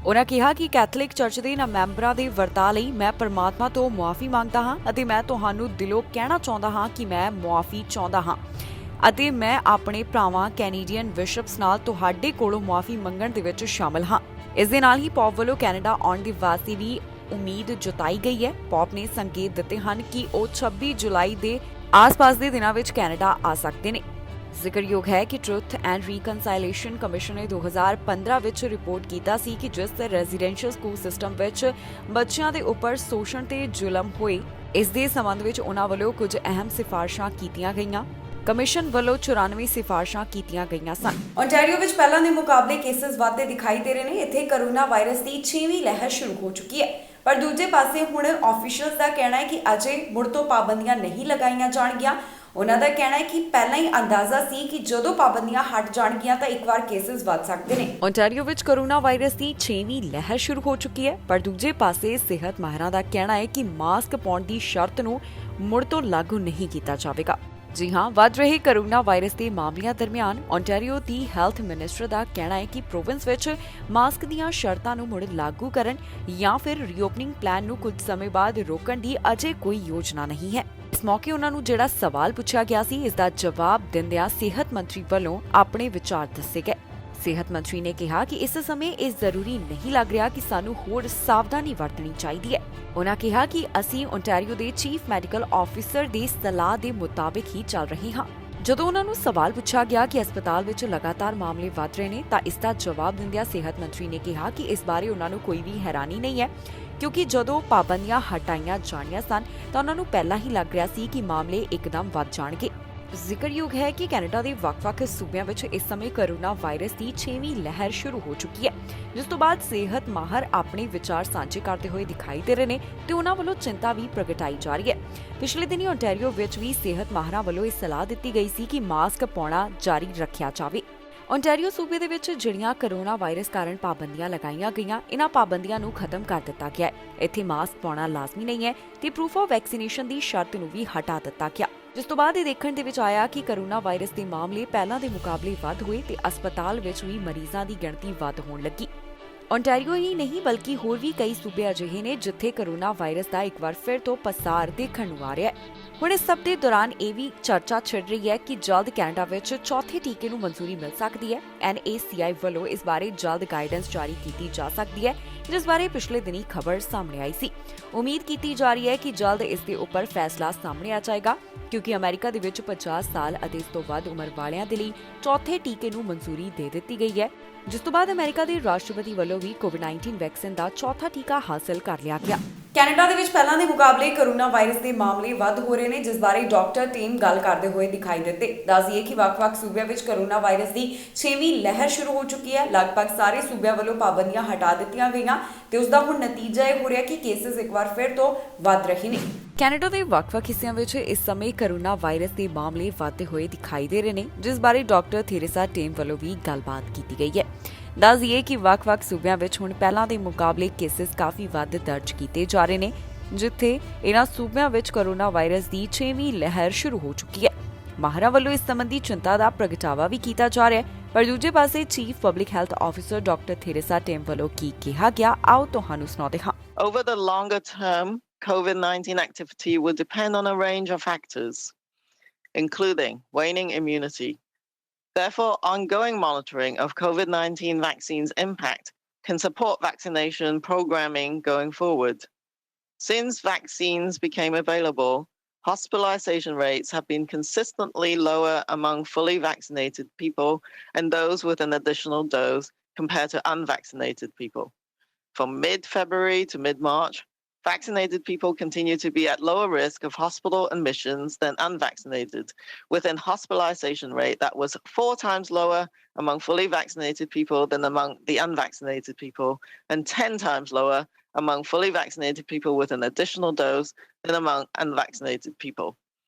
ਉਹਨਾਂ ਕਿਹਾ ਕਿ ਕੈਥੋਲਿਕ ਚਰਚ ਦੇ ਇਹਨਾਂ ਮੈਂਬਰਾਂ ਦੇ ਵਰਤਾਅ ਲਈ ਮੈਂ ਪਰਮਾਤਮਾ ਤੋਂ ਮੁਆਫੀ ਮੰਗਦਾ ਹਾਂ ਅਤੇ ਮੈਂ ਤੁਹਾਨੂੰ ਦਿਲੋਂ ਕਹਿਣਾ ਚਾਹੁੰਦਾ ਹਾਂ ਕਿ ਮੈਂ ਮੁਆਫੀ ਚਾਹੁੰਦਾ ਹਾਂ ਅਤੇ ਮੈਂ ਆਪਣੇ ਭਰਾਵਾਂ ਕੈਨੇਡੀਅਨ ਬਿਸ਼ਪਸ ਨਾਲ ਤੁਹਾਡੇ ਕੋਲੋਂ ਮੁਆਫੀ ਮੰਗਣ ਦੇ ਵਿੱਚ ਸ਼ਾਮਲ ਹਾਂ। ਇਸ ਦੇ ਨਾਲ ਹੀ ਪੌਪ ਵੱਲੋਂ ਕੈਨੇਡਾ ਆਉਣ ਦੀ ਵਾਸਤੇ ਵੀ ਉਮੀਦ ਜਤਾਈ ਗਈ ਹੈ। ਪੌਪ ਨੇ ਸੰਕੇਤ ਦਿੱਤੇ ਹਨ ਕਿ ਉਹ 26 ਜੁਲਾਈ ਦੇ ਆਸ-ਪਾਸ ਦੇ ਦਿਨਾਂ ਵਿੱਚ ਕੈਨੇਡਾ ਆ ਸਕਦੇ ਨੇ। ਜ਼ਿਕਰਯੋਗ ਹੈ ਕਿ ਟਰੁਥ ਐਂਡ ਰੀਕਨਸਾਈਲੇਸ਼ਨ ਕਮਿਸ਼ਨ ਨੇ 2015 ਵਿੱਚ ਰਿਪੋਰਟ ਕੀਤਾ ਸੀ ਕਿ ਜਿਸ ਰੈਜ਼ੀਡੈਂਸ਼ੀਅਲ ਸਕੂਲ ਸਿਸਟਮ ਵਿੱਚ ਬੱਚਿਆਂ ਦੇ ਉੱਪਰ ਸ਼ੋਸ਼ਣ ਤੇ ਜ਼ੁਲਮ ਹੋਏ, ਇਸ ਦੇ ਸੰਬੰਧ ਵਿੱਚ ਉਹਨਾਂ ਵੱਲੋਂ ਕੁਝ ਅਹਿਮ ਸਿਫਾਰਸ਼ਾਂ ਕੀਤੀਆਂ ਗਈਆਂ। ਕਮਿਸ਼ਨ ਵੱਲੋਂ 94 ਸਿਫਾਰਸ਼ਾਂ ਕੀਤੀਆਂ ਗਈਆਂ ਸਨ। ਓਨਟਾਰੀਓ ਵਿੱਚ ਪਹਿਲਾਂ ਦੇ ਮੁਕਾਬਲੇ ਕੇਸਸ ਵੱਧਦੇ ਦਿਖਾਈ ਦੇ ਰਹੇ ਨੇ। ਇੱਥੇ ਕੋਰੋਨਾ ਵਾਇਰਸ ਦੀ 6ਵੀਂ ਲਹਿਰ ਸ਼ੁਰੂ ਹੋ ਚੁੱਕੀ ਹੈ, ਪਰ ਦੂਜੇ ਪਾਸੇ ਹੁਣ ਆਫੀਸ਼ੀਅਲਸ ਦਾ ਕਹਿਣਾ ਹੈ ਕਿ ਅਜੇ ਮੁੜ ਤੋਂ ਪਾਬੰਦੀਆਂ ਨਹੀਂ ਲਗਾਈਆਂ ਜਾਣਗੀਆਂ। ਉਹਨਾਂ ਦਾ ਕਹਿਣਾ ਹੈ ਕਿ ਪਹਿਲਾਂ ਹੀ ਅੰਦਾਜ਼ਾ ਸੀ ਕਿ ਜਦੋਂ ਪਾਬੰਦੀਆਂ ਹਟ ਜਾਣਗੀਆਂ ਤਾਂ ਇੱਕ ਵਾਰ ਕੇਸਸ ਵੱਧ ਸਕਦੇ ਨੇ। ਓਨਟਾਰੀਓ ਵਿੱਚ ਕੋਰੋਨਾ ਵਾਇਰਸ ਦੀ 6ਵੀਂ ਲਹਿਰ ਸ਼ੁਰੂ ਹੋ ਚੁੱਕੀ ਹੈ, ਪਰ ਦੂਜੇ ਪਾਸੇ ਸਿਹਤ ਮਾਹਿਰਾਂ ਦਾ ਕਹਿਣਾ ਹੈ ਕਿ ਮਾਸਕ ਪਾਉਣ ਦੀ ਸ਼ਰਤ ਨੂੰ ਮੁੜ ਤੋਂ ਲਾਗੂ ਨਹੀਂ ਕੀਤਾ ਜਾਵੇਗਾ। ਜੀ ਹਾਂ, ਵੱਧ ਰਹੇ ਕੋਰੋਨਾ ਵਾਇਰਸ ਦੇ ਮਾਮਲਿਆਂ ਦਰਮਿਆਨ ਓਨਟਾਰੀਓ ਦੀ ਹੈਲਥ ਮਿਨਿਸਟਰ ਦਾ ਕਹਿਣਾ ਹੈ ਕਿ ਪ੍ਰੋਵਿੰਸ ਵਿੱਚ ਮਾਸਕ ਦੀਆਂ ਸ਼ਰਤਾਂ ਨੂੰ ਮੁੜ ਲਾਗੂ ਕਰਨ ਜਾਂ ਫਿਰ ਰੀਓਪਨਿੰਗ ਪਲਾਨ ਨੂੰ ਕੁਝ ਸਮੇਂ ਬਾਅਦ ਰੋਕਣ ਦੀ ਅਜੇ ਕੋਈ ਯੋਜਨਾ ਨਹੀਂ ਹੈ। ਇਸ ਮੌਕੇ ਉਹਨਾਂ ਨੂੰ ਜਿਹੜਾ ਸਵਾਲ ਪੁੱਛਿਆ ਗਿਆ ਸੀ, ਇਸ ਦਾ ਜਵਾਬ ਦਿੰਦਿਆਂ ਸਿਹਤ ਮੰਤਰੀ ਵੱਲੋਂ ਆਪਣੇ ਵਿਚਾਰ ਦੱਸੇ ਗਏ। ਸਿਹਤ ਮੰਤਰੀ ਨੇ ਕਿਹਾ ਕਿ ਇਸ ਸਮੇਂ ਇਹ ਜ਼ਰੂਰੀ ਨਹੀਂ ਲੱਗ ਰਿਹਾ ਕਿ ਸਾਨੂੰ ਹੋਰ ਸਾਵਧਾਨੀ ਵਰਤਣੀ ਚਾਹੀਦੀ ਹੈ। ਉਹਨਾਂ ਕਿਹਾ ਕਿ ਅਸੀਂ ਓਨਟਾਰੀਓ ਦੇ ਚੀਫ ਮੈਡੀਕਲ ਆਫੀਸਰ ਦੀ ਸਲਾਹ ਦੇ ਮੁਤਾਬਿਕ ਹੀ ਚੱਲ ਰਹੇ ਹਾਂ। ਜਦੋਂ ਉਹਨਾਂ ਨੂੰ ਸਵਾਲ ਪੁੱਛਿਆ ਗਿਆ ਕਿ ਹਸਪਤਾਲ ਵਿੱਚ ਲਗਾਤਾਰ ਮਾਮਲੇ ਵਧ ਰਹੇ ਨੇ ਤਾਂ ਇਸ ਦਾ ਜਵਾਬ ਦਿੰਦਿਆਂ ਸਿਹਤ ਮੰਤਰੀ ਨੇ ਕਿਹਾ ਕਿ ਇਸ ਬਾਰੇ ਉਹਨਾਂ ਨੂੰ ਕੋਈ ਵੀ ਹੈਰਾਨੀ ਨਹੀਂ ਹੈ, ਕਿਉਂਕਿ ਜਦੋਂ ਪਾਬੰਦੀਆਂ ਹਟਾਈਆਂ ਜਾਣੀਆਂ ਸਨ ਤਾਂ ਉਹਨਾਂ ਨੂੰ ਪਹਿਲਾਂ ਹੀ ਲੱਗ ਰਿਹਾ ਸੀ ਕਿ ਮਾਮਲੇ ਇੱਕਦਮ ਵੱਧ ਜਾਣਗੇ। ਜ਼ਿਕਰਯੋਗ ਹੈ ਕਿ ਕੈਨੇਡਾ ਦੇ ਵੱਖ-ਵੱਖ ਸੂਬਿਆਂ ਵਿੱਚ ਇਸ ਸਮੇਂ ਕੋਰੋਨਾ ਵਾਇਰਸ ਦੀ 6ਵੀਂ ਲਹਿਰ ਸ਼ੁਰੂ ਹੋ ਚੁੱਕੀ ਹੈ, ਜਿਸ ਤੋਂ ਬਾਅਦ ਸਿਹਤ ਮਾਹਰ ਆਪਣੇ ਵਿਚਾਰ ਸਾਂਝੇ ਕਰਦੇ ਹੋਏ ਦਿਖਾਈ ਦੇ ਰਹੇ ਨੇ ਤੇ ਉਹਨਾਂ ਵੱਲੋਂ ਚਿੰਤਾ ਵੀ ਪ੍ਰਗਟਾਈ ਜਾ ਰਹੀ ਹੈ। ਪਿਛਲੇ ਦਿਨੀ ਓਨਟਾਰੀਓ ਵਿੱਚ ਵੀ ਸਿਹਤ ਮਾਹਰਾਂ ਵੱਲੋਂ ਇਹ ਸਲਾਹ ਦਿੱਤੀ ਗਈ ਸੀ ਕਿ ਮਾਸਕ ਪਾਉਣਾ ਜਾਰੀ ਰੱਖਿਆ ਜਾਵੇ। ਓਨਟਾਰੀਓ ਸੂਬੇ ਦੇ ਵਿੱਚ ਜਿਹੜੀਆਂ ਕੋਰੋਨਾ ਵਾਇਰਸ ਕਾਰਨ ਪਾਬੰਦੀਆਂ ਲਗਾਈਆਂ ਗਈਆਂ, ਇਹਨਾਂ ਪਾਬੰਦੀਆਂ ਨੂੰ ਖਤਮ ਕਰ ਦਿੱਤਾ ਗਿਆ ਹੈ। ਇੱਥੇ ਮਾਸਕ ਪਾਉਣਾ ਲਾਜ਼ਮੀ ਨਹੀਂ ਹੈ ਤੇ ਪ੍ਰੂਫ ਆਫ ਵੈਕਸੀਨੇਸ਼ਨ ਦੀ ਸ਼ਰਤ ਨੂੰ ਵੀ ਹਟਾ ਦਿੱਤਾ ਗਿਆ, ਜਿਸ ਤੋਂ ਬਾਅਦ ਇਹ ਦੇਖਣ ਦੇ ਵਿੱਚ ਆਇਆ ਕਿ ਕੋਰੋਨਾ ਵਾਇਰਸ ਦੇ ਮਾਮਲੇ ਪਹਿਲਾਂ ਦੇ ਮੁਕਾਬਲੇ ਵੱਧ ਹੋਏ ਤੇ ਹਸਪਤਾਲ ਵਿੱਚ ਵੀ ਮਰੀਜ਼ਾਂ ਦੀ ਗਿਣਤੀ ਵੱਧ ਹੋਣ ਲੱਗੀ। ਓਨਟਾਰੀਓ ਹੀ ਨਹੀਂ ਬਲਕਿ ਹੋਰ ਵੀ ਕਈ ਸੂਬੇ ਅਜਿਹੇ ਨੇ ਜਿੱਥੇ ਕੋਰੋਨਾ ਵਾਇਰਸ ਦਾ ਇੱਕ ਵਾਰ ਫਿਰ ਤੋਂ ਪਸਾਰ ਦੇਖਣ ਨੂੰ ਆ ਰਿਹਾ ਹੈ। ਹੁਣ ਇਸ ਸਭ ਦੇ ਦੌਰਾਨ ਇਹ ਵੀ ਚਰਚਾ ਛਿੜ ਰਹੀ ਹੈ ਕਿ ਜਲਦ ਕੈਨੇਡਾ ਵਿੱਚ ਚੌਥੇ ਟੀਕੇ ਨੂੰ ਮਨਜ਼ੂਰੀ ਮਿਲ ਸਕਦੀ ਹੈ। NACI ਵੱਲੋਂ ਇਸ ਬਾਰੇ ਜਲਦ ਗਾਈਡੈਂਸ ਜਾਰੀ ਕੀਤੀ ਜਾ ਸਕਦੀ ਹੈ, ਜਿਸ ਬਾਰੇ ਪਿਛਲੇ ਦਿਨੀ ਖਬਰ ਸਾਹਮਣੇ ਆਈ ਸੀ। ਉਮੀਦ ਕੀਤੀ ਜਾ ਰਹੀ ਹੈ ਕਿ ਜਲਦ ਇਸ ਦੇ ਉੱਪਰ ਫੈਸਲਾ ਸਾਹਮਣੇ ਆ ਜਾਏਗਾ, ਕਿਉਂਕਿ ਅਮਰੀਕਾ ਦੇ ਵਿੱਚ 50 ਸਾਲ ਅਤੇ ਇਸ ਤੋਂ ਵੱਧ ਉਮਰ ਵਾਲਿਆਂ ਦੇ ਲਈ ਚੌਥੇ ਟੀਕੇ ਨੂੰ ਮਨਜ਼ੂਰੀ ਦੇ ਦਿੱਤੀ ਗਈ ਹੈ, ਜਿਸ ਤੋਂ ਬਾਅਦ ਅਮਰੀਕਾ ਦੇ ਰਾਸ਼ਟਰਪਤੀ ਵੱਲੋਂ ਵੀ ਕੋਵਿਡ-19 ਵੈਕਸੀਨ ਦਾ ਚੌਥਾ ਟੀਕਾ ਹਾਸਲ ਕਰ ਲਿਆ ਗਿਆ। ਕੈਨੇਡਾ ਦੇ ਵਿੱਚ ਪਹਿਲਾਂ ਦੇ ਮੁਕਾਬਲੇ ਕੋਰੋਨਾ ਵਾਇਰਸ ਦੇ ਮਾਮਲੇ ਵੱਧ ਹੋ ਰਹੇ ਨੇ, ਜਿਸ ਬਾਰੇ ਡਾਕਟਰ ਟੀਮ ਗੱਲ ਕਰਦੇ ਹੋਏ ਦਿਖਾਈ ਦਿੱਤੇ। ਦੱਸ ਦਈਏ ਕਿ ਵੱਖ-ਵੱਖ ਸੂਬਿਆਂ ਵਿੱਚ ਕੋਰੋਨਾ ਵਾਇਰਸ ਦੀ 6ਵੀਂ ਲਹਿਰ ਸ਼ੁਰੂ ਹੋ ਚੁੱਕੀ ਹੈ। ਲਗਭਗ ਸਾਰੇ ਸੂਬਿਆਂ ਵੱਲੋਂ ਪਾਬੰਦੀਆਂ ਹਟਾ ਦਿੱਤੀਆਂ ਗਈਆਂ ਤੇ ਉਸ ਦਾ ਹੁਣ ਨਤੀਜਾ ਇਹ ਹੋ ਰਿਹਾ ਕਿ ਕੇਸਸ ਇੱਕ ਵਾਰ ਫਿਰ ਤੋਂ ਵੱਧ ਰਹੇ ਨੇ। ਕੈਨੇਡਾ ਦੇ ਵੱਖ-ਵੱਖ ਹਿੱਸਿਆਂ ਵਿੱਚ ਇਸ ਸਮੇਂ ਕੋਰੋਨਾ ਵਾਇਰਸ ਦੇ ਮਾਮਲੇ ਵਧਦੇ ਹੋਏ ਦਿਖਾਈ ਦੇ ਰਹੇ ਨੇ, ਜਿਸ ਬਾਰੇ ਡਾਕਟਰ ਥੇਰੇਸਾ ਟੇਮ ਵੱਲੋਂ ਵੀ ਗੱਲਬਾਤ ਕੀਤੀ ਗਈ ਹੈ। ਦੱਸ ਦਈਏ ਕਿ ਵੱਖ-ਵੱਖ ਸੂਬਿਆਂ ਵਿੱਚ ਹੁਣ ਪਹਿਲਾਂ ਦੇ ਮੁਕਾਬਲੇ ਕੇਸਸ ਕਾਫੀ ਵੱਧ ਦਰਜ ਕੀਤੇ ਜਾ ਰਹੇ ਨੇ, ਜਿੱਥੇ ਇਹਨਾਂ ਸੂਬਿਆਂ ਵਿੱਚ ਕੋਰੋਨਾ ਵਾਇਰਸ ਦੀ 6ਵੀਂ ਲਹਿਰ ਸ਼ੁਰੂ ਹੋ ਚੁੱਕੀ ਹੈ। ਮਾਹਰਾਂ ਵੱਲੋਂ ਇਸ ਸੰਬੰਧੀ ਚਿੰਤਾ ਦਾ ਪ੍ਰਗਟਾਵਾ ਵੀ ਕੀਤਾ ਜਾ ਰਿਹਾ ਹੈ, ਪਰ ਦੂਜੇ ਪਾਸੇ chief public health officer doctor Theresa Tam ਵੱਲੋਂ ਕੀ ਕਿਹਾ ਗਿਆ, ਆਓ ਤੁਹਾਨੂੰ ਸੁਣਾਉਂਦੇ ਹਾਂ। Over the longer term, COVID-19 activity will depend on a range of factors, including waning immunity. Therefore, ongoing monitoring of COVID-19 vaccines' impact can support vaccination programming going forward. Since vaccines became available, hospitalization rates have been consistently lower among fully vaccinated people and those with an additional dose compared to unvaccinated people. From mid-February to mid-March, vaccinated people continue to be at lower risk of hospital admissions than unvaccinated, with a hospitalization rate that was 4 times lower among fully vaccinated people than among the unvaccinated people, and 10 times lower among fully vaccinated people with an additional dose than among unvaccinated people.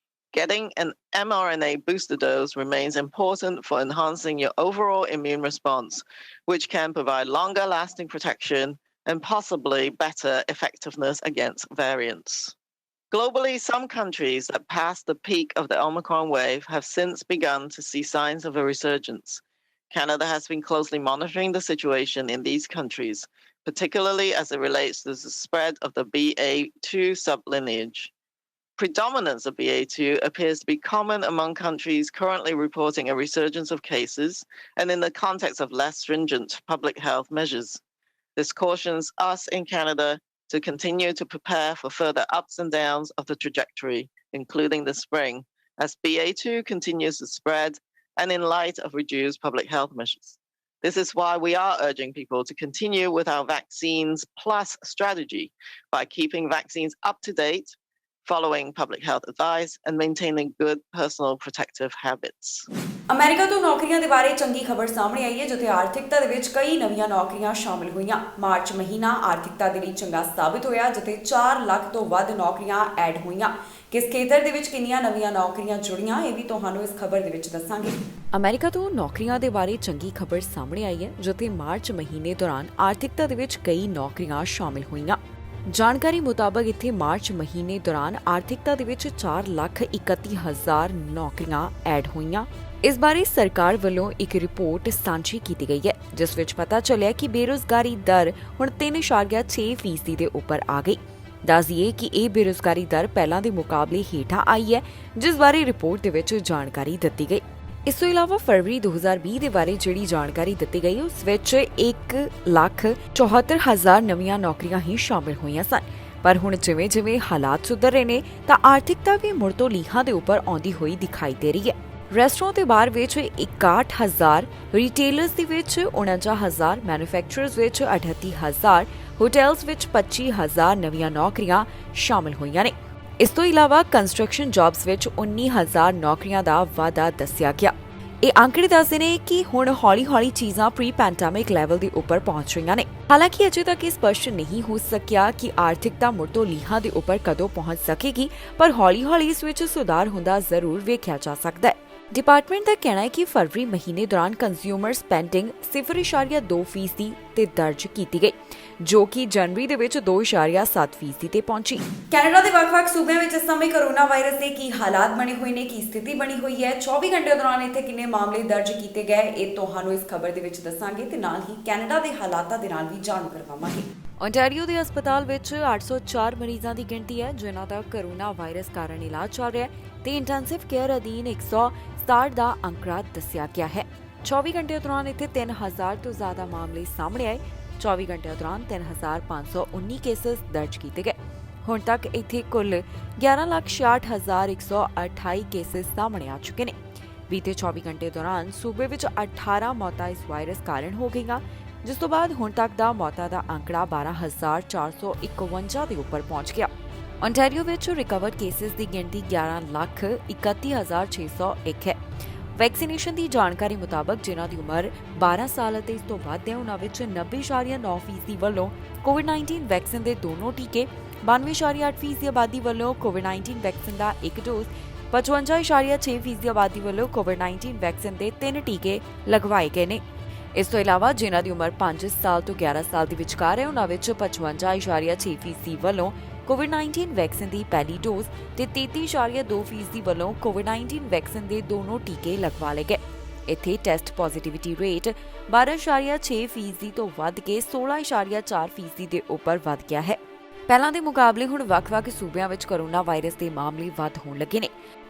Getting an mRNA booster dose remains important for enhancing your overall immune response, which can provide longer lasting protection and possibly better effectiveness against variants. Globally, some countries that passed the peak of the Omicron wave have since begun to see signs of a resurgence. Canada has been closely monitoring the situation in these countries, particularly as it relates to the spread of the BA.2 sublineage. Predominance of BA.2 appears to be common among countries currently reporting a resurgence of cases and in the context of less stringent public health measures. This cautions us in Canada to continue to prepare for further ups and downs of the trajectory, including the spring, as BA.2 continues to spread and in light of reduced public health measures. This is why we are urging people to continue with our vaccines plus strategy by keeping vaccines up to date, following public health advice, and maintaining good personal protective habits. America ਤੋਂ ਨੌਕਰੀਆਂ ਦੇ ਬਾਰੇ ਚੰਗੀ ਖਬਰ ਸਾਹਮਣੇ ਆਈ ਹੈ, ਜਿੱਥੇ ਆਰਥਿਕਤਾ ਦੇ ਵਿੱਚ ਕਈ ਨਵੀਆਂ ਨੌਕਰੀਆਂ ਸ਼ਾਮਲ ਹੋਈਆਂ। ਮਾਰਚ ਮਹੀਨਾ ਆਰਥਿਕਤਾ ਦੇ ਲਈ ਚੰਗਾ ਸਾਬਿਤ ਹੋਇਆ, ਜਿੱਥੇ 4 ਲੱਖ ਤੋਂ ਵੱਧ ਨੌਕਰੀਆਂ ਐਡ ਹੋਈਆਂ। ਕਿਸ ਖੇਤਰ ਦੇ ਵਿੱਚ ਕਿੰਨੀਆਂ ਨਵੀਆਂ ਨੌਕਰੀਆਂ ਜੁੜੀਆਂ, ਇਹ ਵੀ ਤੁਹਾਨੂੰ ਇਸ ਖਬਰ ਦੇ ਵਿੱਚ ਦੱਸਾਂਗੇ। ਅਮਰੀਕਾ ਤੋਂ ਨੌਕਰੀਆਂ ਦੇ ਬਾਰੇ ਚੰਗੀ ਖਬਰ ਸਾਹਮਣੇ ਆਈ ਹੈ, ਜਿੱਥੇ ਮਾਰਚ ਮਹੀਨੇ ਦੌਰਾਨ ਆਰਥਿਕਤਾ ਦੇ ਵਿੱਚ ਕਈ ਨੌਕਰੀਆਂ ਸ਼ਾਮਿਲ ਹੋਈਆਂ। ਜਾਣਕਾਰੀ ਮੁਤਾਬਕ ਇੱਥੇ ਮਾਰਚ ਮਹੀਨੇ ਦੌਰਾਨ ਆਰਥਿਕਤਾ ਦੇ ਵਿੱਚ 4,31,000 ਨੌਕਰੀਆਂ ਐਡ ਹੋਈਆਂ। ਇਸ ਬਾਰੇ ਸਰਕਾਰ ਵੱਲੋਂ ਇੱਕ ਰਿਪੋਰਟ ਸਾਂਝੀ ਕੀਤੀ ਗਈ ਹੈ, ਜਿਸ ਵਿੱਚ ਪਤਾ ਚੱਲਿਆ ਕਿ ਬੇਰੁਜ਼ਗਾਰੀ ਦਰ ਹੁਣ 3.6% ਦੇ ਉੱਪਰ ਆ ਗਈ। ਦੱਸ ਦਈਏ ਕਿ ਇਹ ਬੇਰੁਜ਼ਗਾਰੀ ਦਰ ਪਹਿਲਾਂ ਦੇ ਮੁਕਾਬਲੇ ਹੇਠਾਂ ਆਈ ਹੈ, ਜਿਸ ਬਾਰੇ ਰਿਪੋਰਟ ਦੇ ਵਿੱਚ ਜਾਣਕਾਰੀ ਦਿੱਤੀ ਗਈ। ਇਸ ਤੋਂ ਇਲਾਵਾ ਫਰਵਰੀ 2020 ਦੇ ਬਾਰੇ ਜਿਹੜੀ ਜਾਣਕਾਰੀ ਦਿੱਤੀ ਗਈ, ਉਸ ਵਿੱਚ 1,74,000 ਨਵੀਆਂ ਨੌਕਰੀਆਂ ਹੀ ਸ਼ਾਮਿਲ ਹੋਈਆਂ ਸਨ। ਪਰ ਹੁਣ ਜਿਵੇਂ-ਜਿਵੇਂ ਹਾਲਾਤ ਸੁਧਰ ਰਹੇ ਨੇ ਤਾਂ ਆਰਥਿਕਤਾ ਵੀ ਮੁੜ ਤੋਂ ਲੀਹਾਂ ਦੇ ਉੱਪਰ ਆਉਂਦੀ ਹੋਈ ਦਿਖਾਈ ਦੇ ਰਹੀ ਹੈ। ਰੈਸਟੋਰੈਂਟ ਦੇ ਬਾਹਰ ਵਿੱਚ 61,000, ਰਿਟੇਲਰਸ ਦੇ ਵਿੱਚ 49,000, ਮੈਨੂਫੈਕਚਰਰਸ ਵਿੱਚ 38,000, ਹੋਟਲਸ ਵਿੱਚ 25,000 ਨਵੀਆਂ ਨੌਕਰੀਆਂ ਸ਼ਾਮਿਲ ਹੋਈਆਂ ਨੇ। ਇਸ ਤੋਂ ਇਲਾਵਾ ਕੰਸਟਰਕਸ਼ਨ ਜੌਬਸ ਵਿੱਚ 19,000 ਨੌਕਰੀਆਂ ਦਾ ਵਾਧਾ ਦੱਸਿਆ ਗਿਆ। ਇਹ ਅੰਕੜੇ ਦੱਸਦੇ ਨੇ ਕਿ ਹੁਣ ਹੌਲੀ-ਹੌਲੀ ਚੀਜ਼ਾਂ ਪ੍ਰੀ ਪੈਂਡੈਮਿਕ ਲੈਵਲ ਦੇ ਉੱਪਰ ਪਹੁੰਚ ਰਹੀਆਂ ਨੇ। ਹਾਲਾਂਕਿ ਅਜੇ ਤੱਕ ਇਹ ਸਪਸ਼ਟ ਨਹੀਂ ਹੋ ਸਕਿਆ ਕਿ ਆਰਥਿਕਤਾ ਮੁੜ ਤੋਂ ਲੀਹਾਂ ਦੇ ਉੱਪਰ ਕਦੋਂ ਪਹੁੰਚ ਸਕੇਗੀ, ਪਰ ਹੌਲੀ-ਹੌਲੀ ਇਸ ਵਿੱਚ ਸੁਧਾਰ ਹੁੰਦਾ ਜ਼ਰੂਰ ਵੇਖਿਆ ਜਾ ਸਕਦਾ ਹੈ। ਡਿਪਾਰਟਮੈਂਟ ਦਾ ਕਹਿਣਾ ਹੈ ਕਿ ਫਰਵਰੀ ਮਹੀਨੇ ਦੌਰਾਨ ਕੰਜ਼ਿਊਮਰ ਸਪੈਂਡਿੰਗ 0.2% ਤੇ ਦਰਜ ਕੀਤੀ ਗਈ, ਜੋ ਕਿ ਜਨਵਰੀ ਦੇ ਵਿੱਚ 2.7% ਤੇ ਪਹੁੰਚੀ। ਕੈਨੇਡਾ ਦੇ ਵੱਖ-ਵੱਖ ਸੂਬਿਆਂ ਵਿੱਚ ਇਸ ਸਮੇਂ ਕੋਰੋਨਾ ਵਾਇਰਸ ਦੇ ਕੀ ਹਾਲਾਤ ਬਣੇ ਹੋਏ ਨੇ, ਕੀ ਸਥਿਤੀ ਬਣੀ ਹੋਈ ਹੈ, 24 ਘੰਟੇ ਦੌਰਾਨ ਇੱਥੇ ਕਿੰਨੇ ਮਾਮਲੇ ਦਰਜ ਕੀਤੇ ਗਏ, ਇਹ ਤੁਹਾਨੂੰ ਇਸ ਖਬਰ ਦੇ ਵਿੱਚ ਦੱਸਾਂਗੇ ਤੇ ਨਾਲ ਹੀ ਕੈਨੇਡਾ ਦੇ ਹਾਲਾਤਾਂ ਦੇ ਨਾਲ ਵੀ ਜਾਣੂ ਕਰਵਾਵਾਂਗੇ। ਓਨਟਾਰੀਓ ਦੇ ਹਸਪਤਾਲ ਵਿੱਚ 804 ਮਰੀਜ਼ਾਂ ਦੀ ਗਿਣਤੀ ਹੈ, ਜਿਨ੍ਹਾਂ ਦਾ ਕੋਰੋਨਾ ਵਾਇਰਸ ਕਾਰਨ ਇਲਾਜ ਚੱਲ ਰਿਹਾ ਹੈ ਤੇ ਇੰਟੈਂਸਿਵ ਕੇਅਰ ਅਧੀਨ 167 ਦਾ ਅੰਕੜਾ ਦੱਸਿਆ ਗਿਆ ਹੈ। 24 ਘੰਟੇ ਦੌਰਾਨ ਇੱਥੇ 3,000 ਤੋਂ ਜ਼ਿਆਦਾ ਮਾਮਲੇ ਸਾਹਮਣੇ ਆਏ। 24 ਘੰਟਿਆਂ ਦੌਰਾਨ 3,519 ਕੇਸਸ ਦਰਜ ਕੀਤੇ ਗਏ। ਹੁਣ ਤੱਕ ਇੱਥੇ ਕੁੱਲ 11,66,128 ਕੇਸਸ ਸਾਹਮਣੇ ਆ ਚੁੱਕੇ ਨੇ। ਬੀਤੇ 24 ਘੰਟੇ ਦੌਰਾਨ ਸੂਬੇ ਵਿੱਚ 18 ਮੌਤਾਂ ਇਸ ਵਾਇਰਸ ਕਾਰਨ ਹੋ ਗਈਆਂ, ਜਿਸ ਤੋਂ ਬਾਅਦ ਹੁਣ ਤੱਕ ਦਾ ਮੌਤਾਂ ਦਾ ਅੰਕੜਾ 12,451 ਦੇ ਉੱਪਰ ਪਹੁੰਚ ਗਿਆ। ਓਨਟਾਰੀਓ ਵਿੱਚ ਰਿਕਵਰਡ ਕੇਸਸ ਦੀ ਗਿਣਤੀ 11,31,601 ਹੈ। ਵੈਕਸੀਨੇਸ਼ਨ ਦੀ ਜਾਣਕਾਰੀ ਮੁਤਾਬਕ ਜਿਨ੍ਹਾਂ ਦੀ ਉਮਰ 12 ਸਾਲ ਅਤੇ ਇਸ ਤੋਂ ਵੱਧ ਹੈ, ਉਹਨਾਂ ਵਿੱਚ 90.9% ਵੱਲੋਂ ਕੋਵਿਡ-19 ਵੈਕਸੀਨ ਦੇ ਦੋਨੋਂ ਟੀਕੇ, 92.8% ਦੀ ਆਬਾਦੀ ਵੱਲੋਂ ਕੋਵਿਡ-19 ਵੈਕਸੀਨ ਦਾ ਇੱਕ ਡੋਜ਼, 55.6% ਦੀ ਆਬਾਦੀ ਵੱਲੋਂ ਕੋਵਿਡ-19 ਵੈਕਸੀਨ ਦੇ 3 ਟੀਕੇ ਲਗਵਾਏ ਗਏ ਨੇ। ਇਸ ਤੋਂ ਇਲਾਵਾ ਜਿਨ੍ਹਾਂ ਦੀ ਉਮਰ 5 ਸਾਲ ਤੋਂ 11 ਸਾਲ ਦੇ ਵਿਚਕਾਰ ਹੈ, ਉਹਨਾਂ ਵਿੱਚ 55.6% ਵੱਲੋਂ ਕੋਵਿਡ-19 ਵੈਕਸੀਨ ਦੀ ਪਹਿਲੀ ਡੋਜ਼ ਤੇ 33.2% ਵੱਲੋਂ ਕੋਵਿਡ-19 ਵੈਕਸੀਨ ਦੇ ਦੋਨੋਂ ਟੀਕੇ ਲਗਵਾ ਲਏ ਗਏ। ਇੱਥੇ ਟੈਸਟ ਪੋਜ਼ਿਟਿਵਿਟੀ ਰੇਟ 12.6% ਤੋਂ ਵੱਧ ਕੇ 16.4% ਦੇ ਉੱਪਰ ਵੱਧ ਗਿਆ ਹੈ। ਪਹਿਲਾਂ ਦੇ ਮੁਕਾਬਲੇ ਹੁਣ ਵੱਖ-ਵੱਖ ਸੂਬਿਆਂ ਵਿੱਚ ਕੋਰੋਨਾ ਵਾਇਰਸ ਦੇ ਮਾਮਲੇ ਵੱਧ ਹੋਣ ਲੱਗੇ ਨੇ।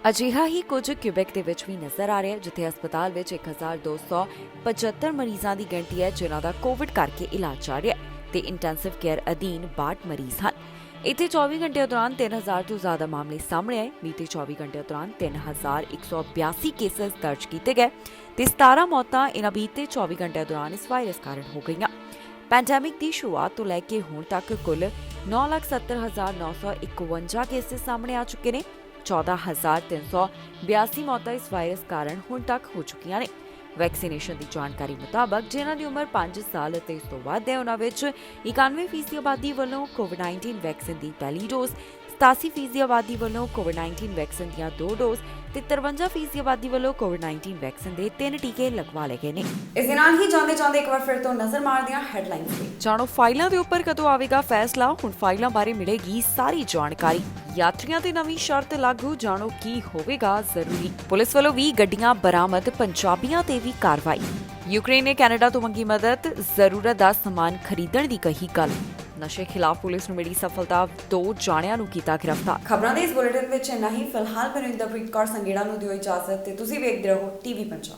ਅਜਿਹਾ ਹੀ ਕੁਝ ਕਿਊਬੈਕ ਦੇ ਵਿੱਚ ਵੀ ਨਜ਼ਰ ਆ ਰਿਹਾ ਹੈ, ਜਿੱਥੇ ਹਸਪਤਾਲ ਵਿੱਚ 1,275 ਮਰੀਜ਼ਾਂ ਦੀ ਗਿਣਤੀ ਹੈ, ਜਿਨ੍ਹਾਂ ਦਾ ਕੋਵਿਡ ਕਰਕੇ ਇਲਾਜ ਚੱਲ ਰਿਹਾ ਹੈ ਤੇ ਇੰਟੈਂਸਿਵ ਕੇਅਰ ਅਧੀਨ 62 ਮਰੀਜ਼ ਹਨ। ਇੱਥੇ 24 ਘੰਟਿਆਂ ਦੌਰਾਨ 3,000 ਤੋਂ ਜ਼ਿਆਦਾ ਮਾਮਲੇ ਸਾਹਮਣੇ ਆਏ। ਬੀਤੇ 24 ਘੰਟਿਆਂ ਦੌਰਾਨ 3,182 ਕੇਸਸ ਦਰਜ ਕੀਤੇ ਗਏ ਤੇ 17 ਮੌਤਾਂ ਇਨ੍ਹਾਂ ਬੀਤੇ 24 ਘੰਟਿਆਂ ਦੌਰਾਨ ਇਸ ਵਾਇਰਸ ਕਾਰਨ ਹੋ ਗਈਆਂ। ਪੈਂਡੈਮਿਕ ਦੀ ਸ਼ੁਰੂਆਤ ਤੋਂ ਲੈ ਕੇ ਹੁਣ ਤੱਕ ਕੁੱਲ 9,70,951 ਕੇਸਸ ਸਾਹਮਣੇ ਆ ਚੁੱਕੇ ਨੇ। 14,382 ਮੌਤਾਂ ਇਸ ਵਾਇਰਸ ਕਾਰਨ ਹੁਣ ਤੱਕ ਹੋ ਚੁੱਕੀਆਂ ਨੇ। ਵੈਕਸੀਨੇਸ਼ਨ ਦੀ ਜਾਣਕਾਰੀ ਮੁਤਾਬਕ ਜਿਨ੍ਹਾਂ ਦੀ ਉਮਰ 5 ਸਾਲ ਅਤੇ ਇਸ ਤੋਂ ਵੱਧ ਹੈ, ਉਹਨਾਂ ਵਿੱਚ 91% ਆਬਾਦੀ ਵੱਲੋਂ ਕੋਵਿਡ-19 ਵੈਕਸੀਨ ਦੀ ਪਹਿਲੀ ਡੋਜ਼, 87% ਆਬਾਦੀ ਵੱਲੋਂ ਕੋਵਿਡ-19 ਵੈਕਸੀਨ ਦੀਆਂ 2 ਡੋਜ਼ ਤੇ 53% ਆਬਾਦੀ ਵੱਲੋਂ ਕੋਵਿਡ-19 ਵੈਕਸੀਨ ਦੇ 3 ਟੀਕੇ ਲਗਵਾ ਲਏ ਗਏ ਨੇ। ਇਸ ਦੇ ਨਾਲ ਹੀ ਜਾਂਦੇ ਇੱਕ ਵਾਰ ਫਿਰ ਤੋਂ ਨਜ਼ਰ ਮਾਰਦੇ ਹਾਂ ਹੈਡਲਾਈਨਸ ਤੇ। ਜਾਣੋ ਫਾਈਲਾਂ ਦੇ ਉੱਪਰ ਕਦੋਂ ਆਵੇਗਾ ਫੈਸਲਾ, ਹੁਣ ਫਾਈਲਾਂ ਬਾਰੇ ਮਿਲੇਗੀ ਸਾਰੀ ਜਾਣਕਾਰੀ। ਯਾਤਰੀਆਂ ਤੇ ਨਵੀਂ ਸ਼ਰਤ ਲਾਗੂ, ਜਾਣੋ ਕੀ ਹੋਵੇਗਾ ਜ਼ਰੂਰੀ। ਪੁਲਿਸ ਵੱਲੋਂ ਵੀ ਗੱਡੀਆਂ ਬਰਾਮਦ, ਪੰਜਾਬੀਆਂ ਤੇ ਵੀ ਕਾਰਵਾਈ। ਯੂਕਰੇਨ ਨੇ ਕੈਨੇਡਾ ਤੋਂ ਮੰਗੀ ਮਦਦ, ਜ਼ਰੂਰਤ ਦਾ ਸਮਾਨ ਖਰੀਦਣ ਦੀ ਕਹੀ ਗੱਲ। ਨਸ਼ੇ ਖਿਲਾਫ ਪੁਲਿਸ ਨੂੰ ਮਿਲੀ ਸਫਲਤਾ, 2 ਜਾਣਿਆਂ ਨੂੰ ਕੀਤਾ ਗ੍ਰਿਫਤਾਰ। ਖਬਰਾਂ ਦੇ ਇਸ ਬੁਲੇਟਿਨ ਵਿੱਚ ਇੰਨਾ ਹੀ। ਫਿਲਹਾਲ ਮੈਨੂੰ ਇੰਦਰਪ੍ਰੀਤ ਕੌਰ ਸੰਗੇੜਾ ਨੂੰ ਦਿਓ ਇਜਾਜ਼ਤ ਤੇ ਤੁਸੀਂ ਵੇਖਦੇ ਰਹੋ ਟੀਵੀ ਪੰਜਾਬ।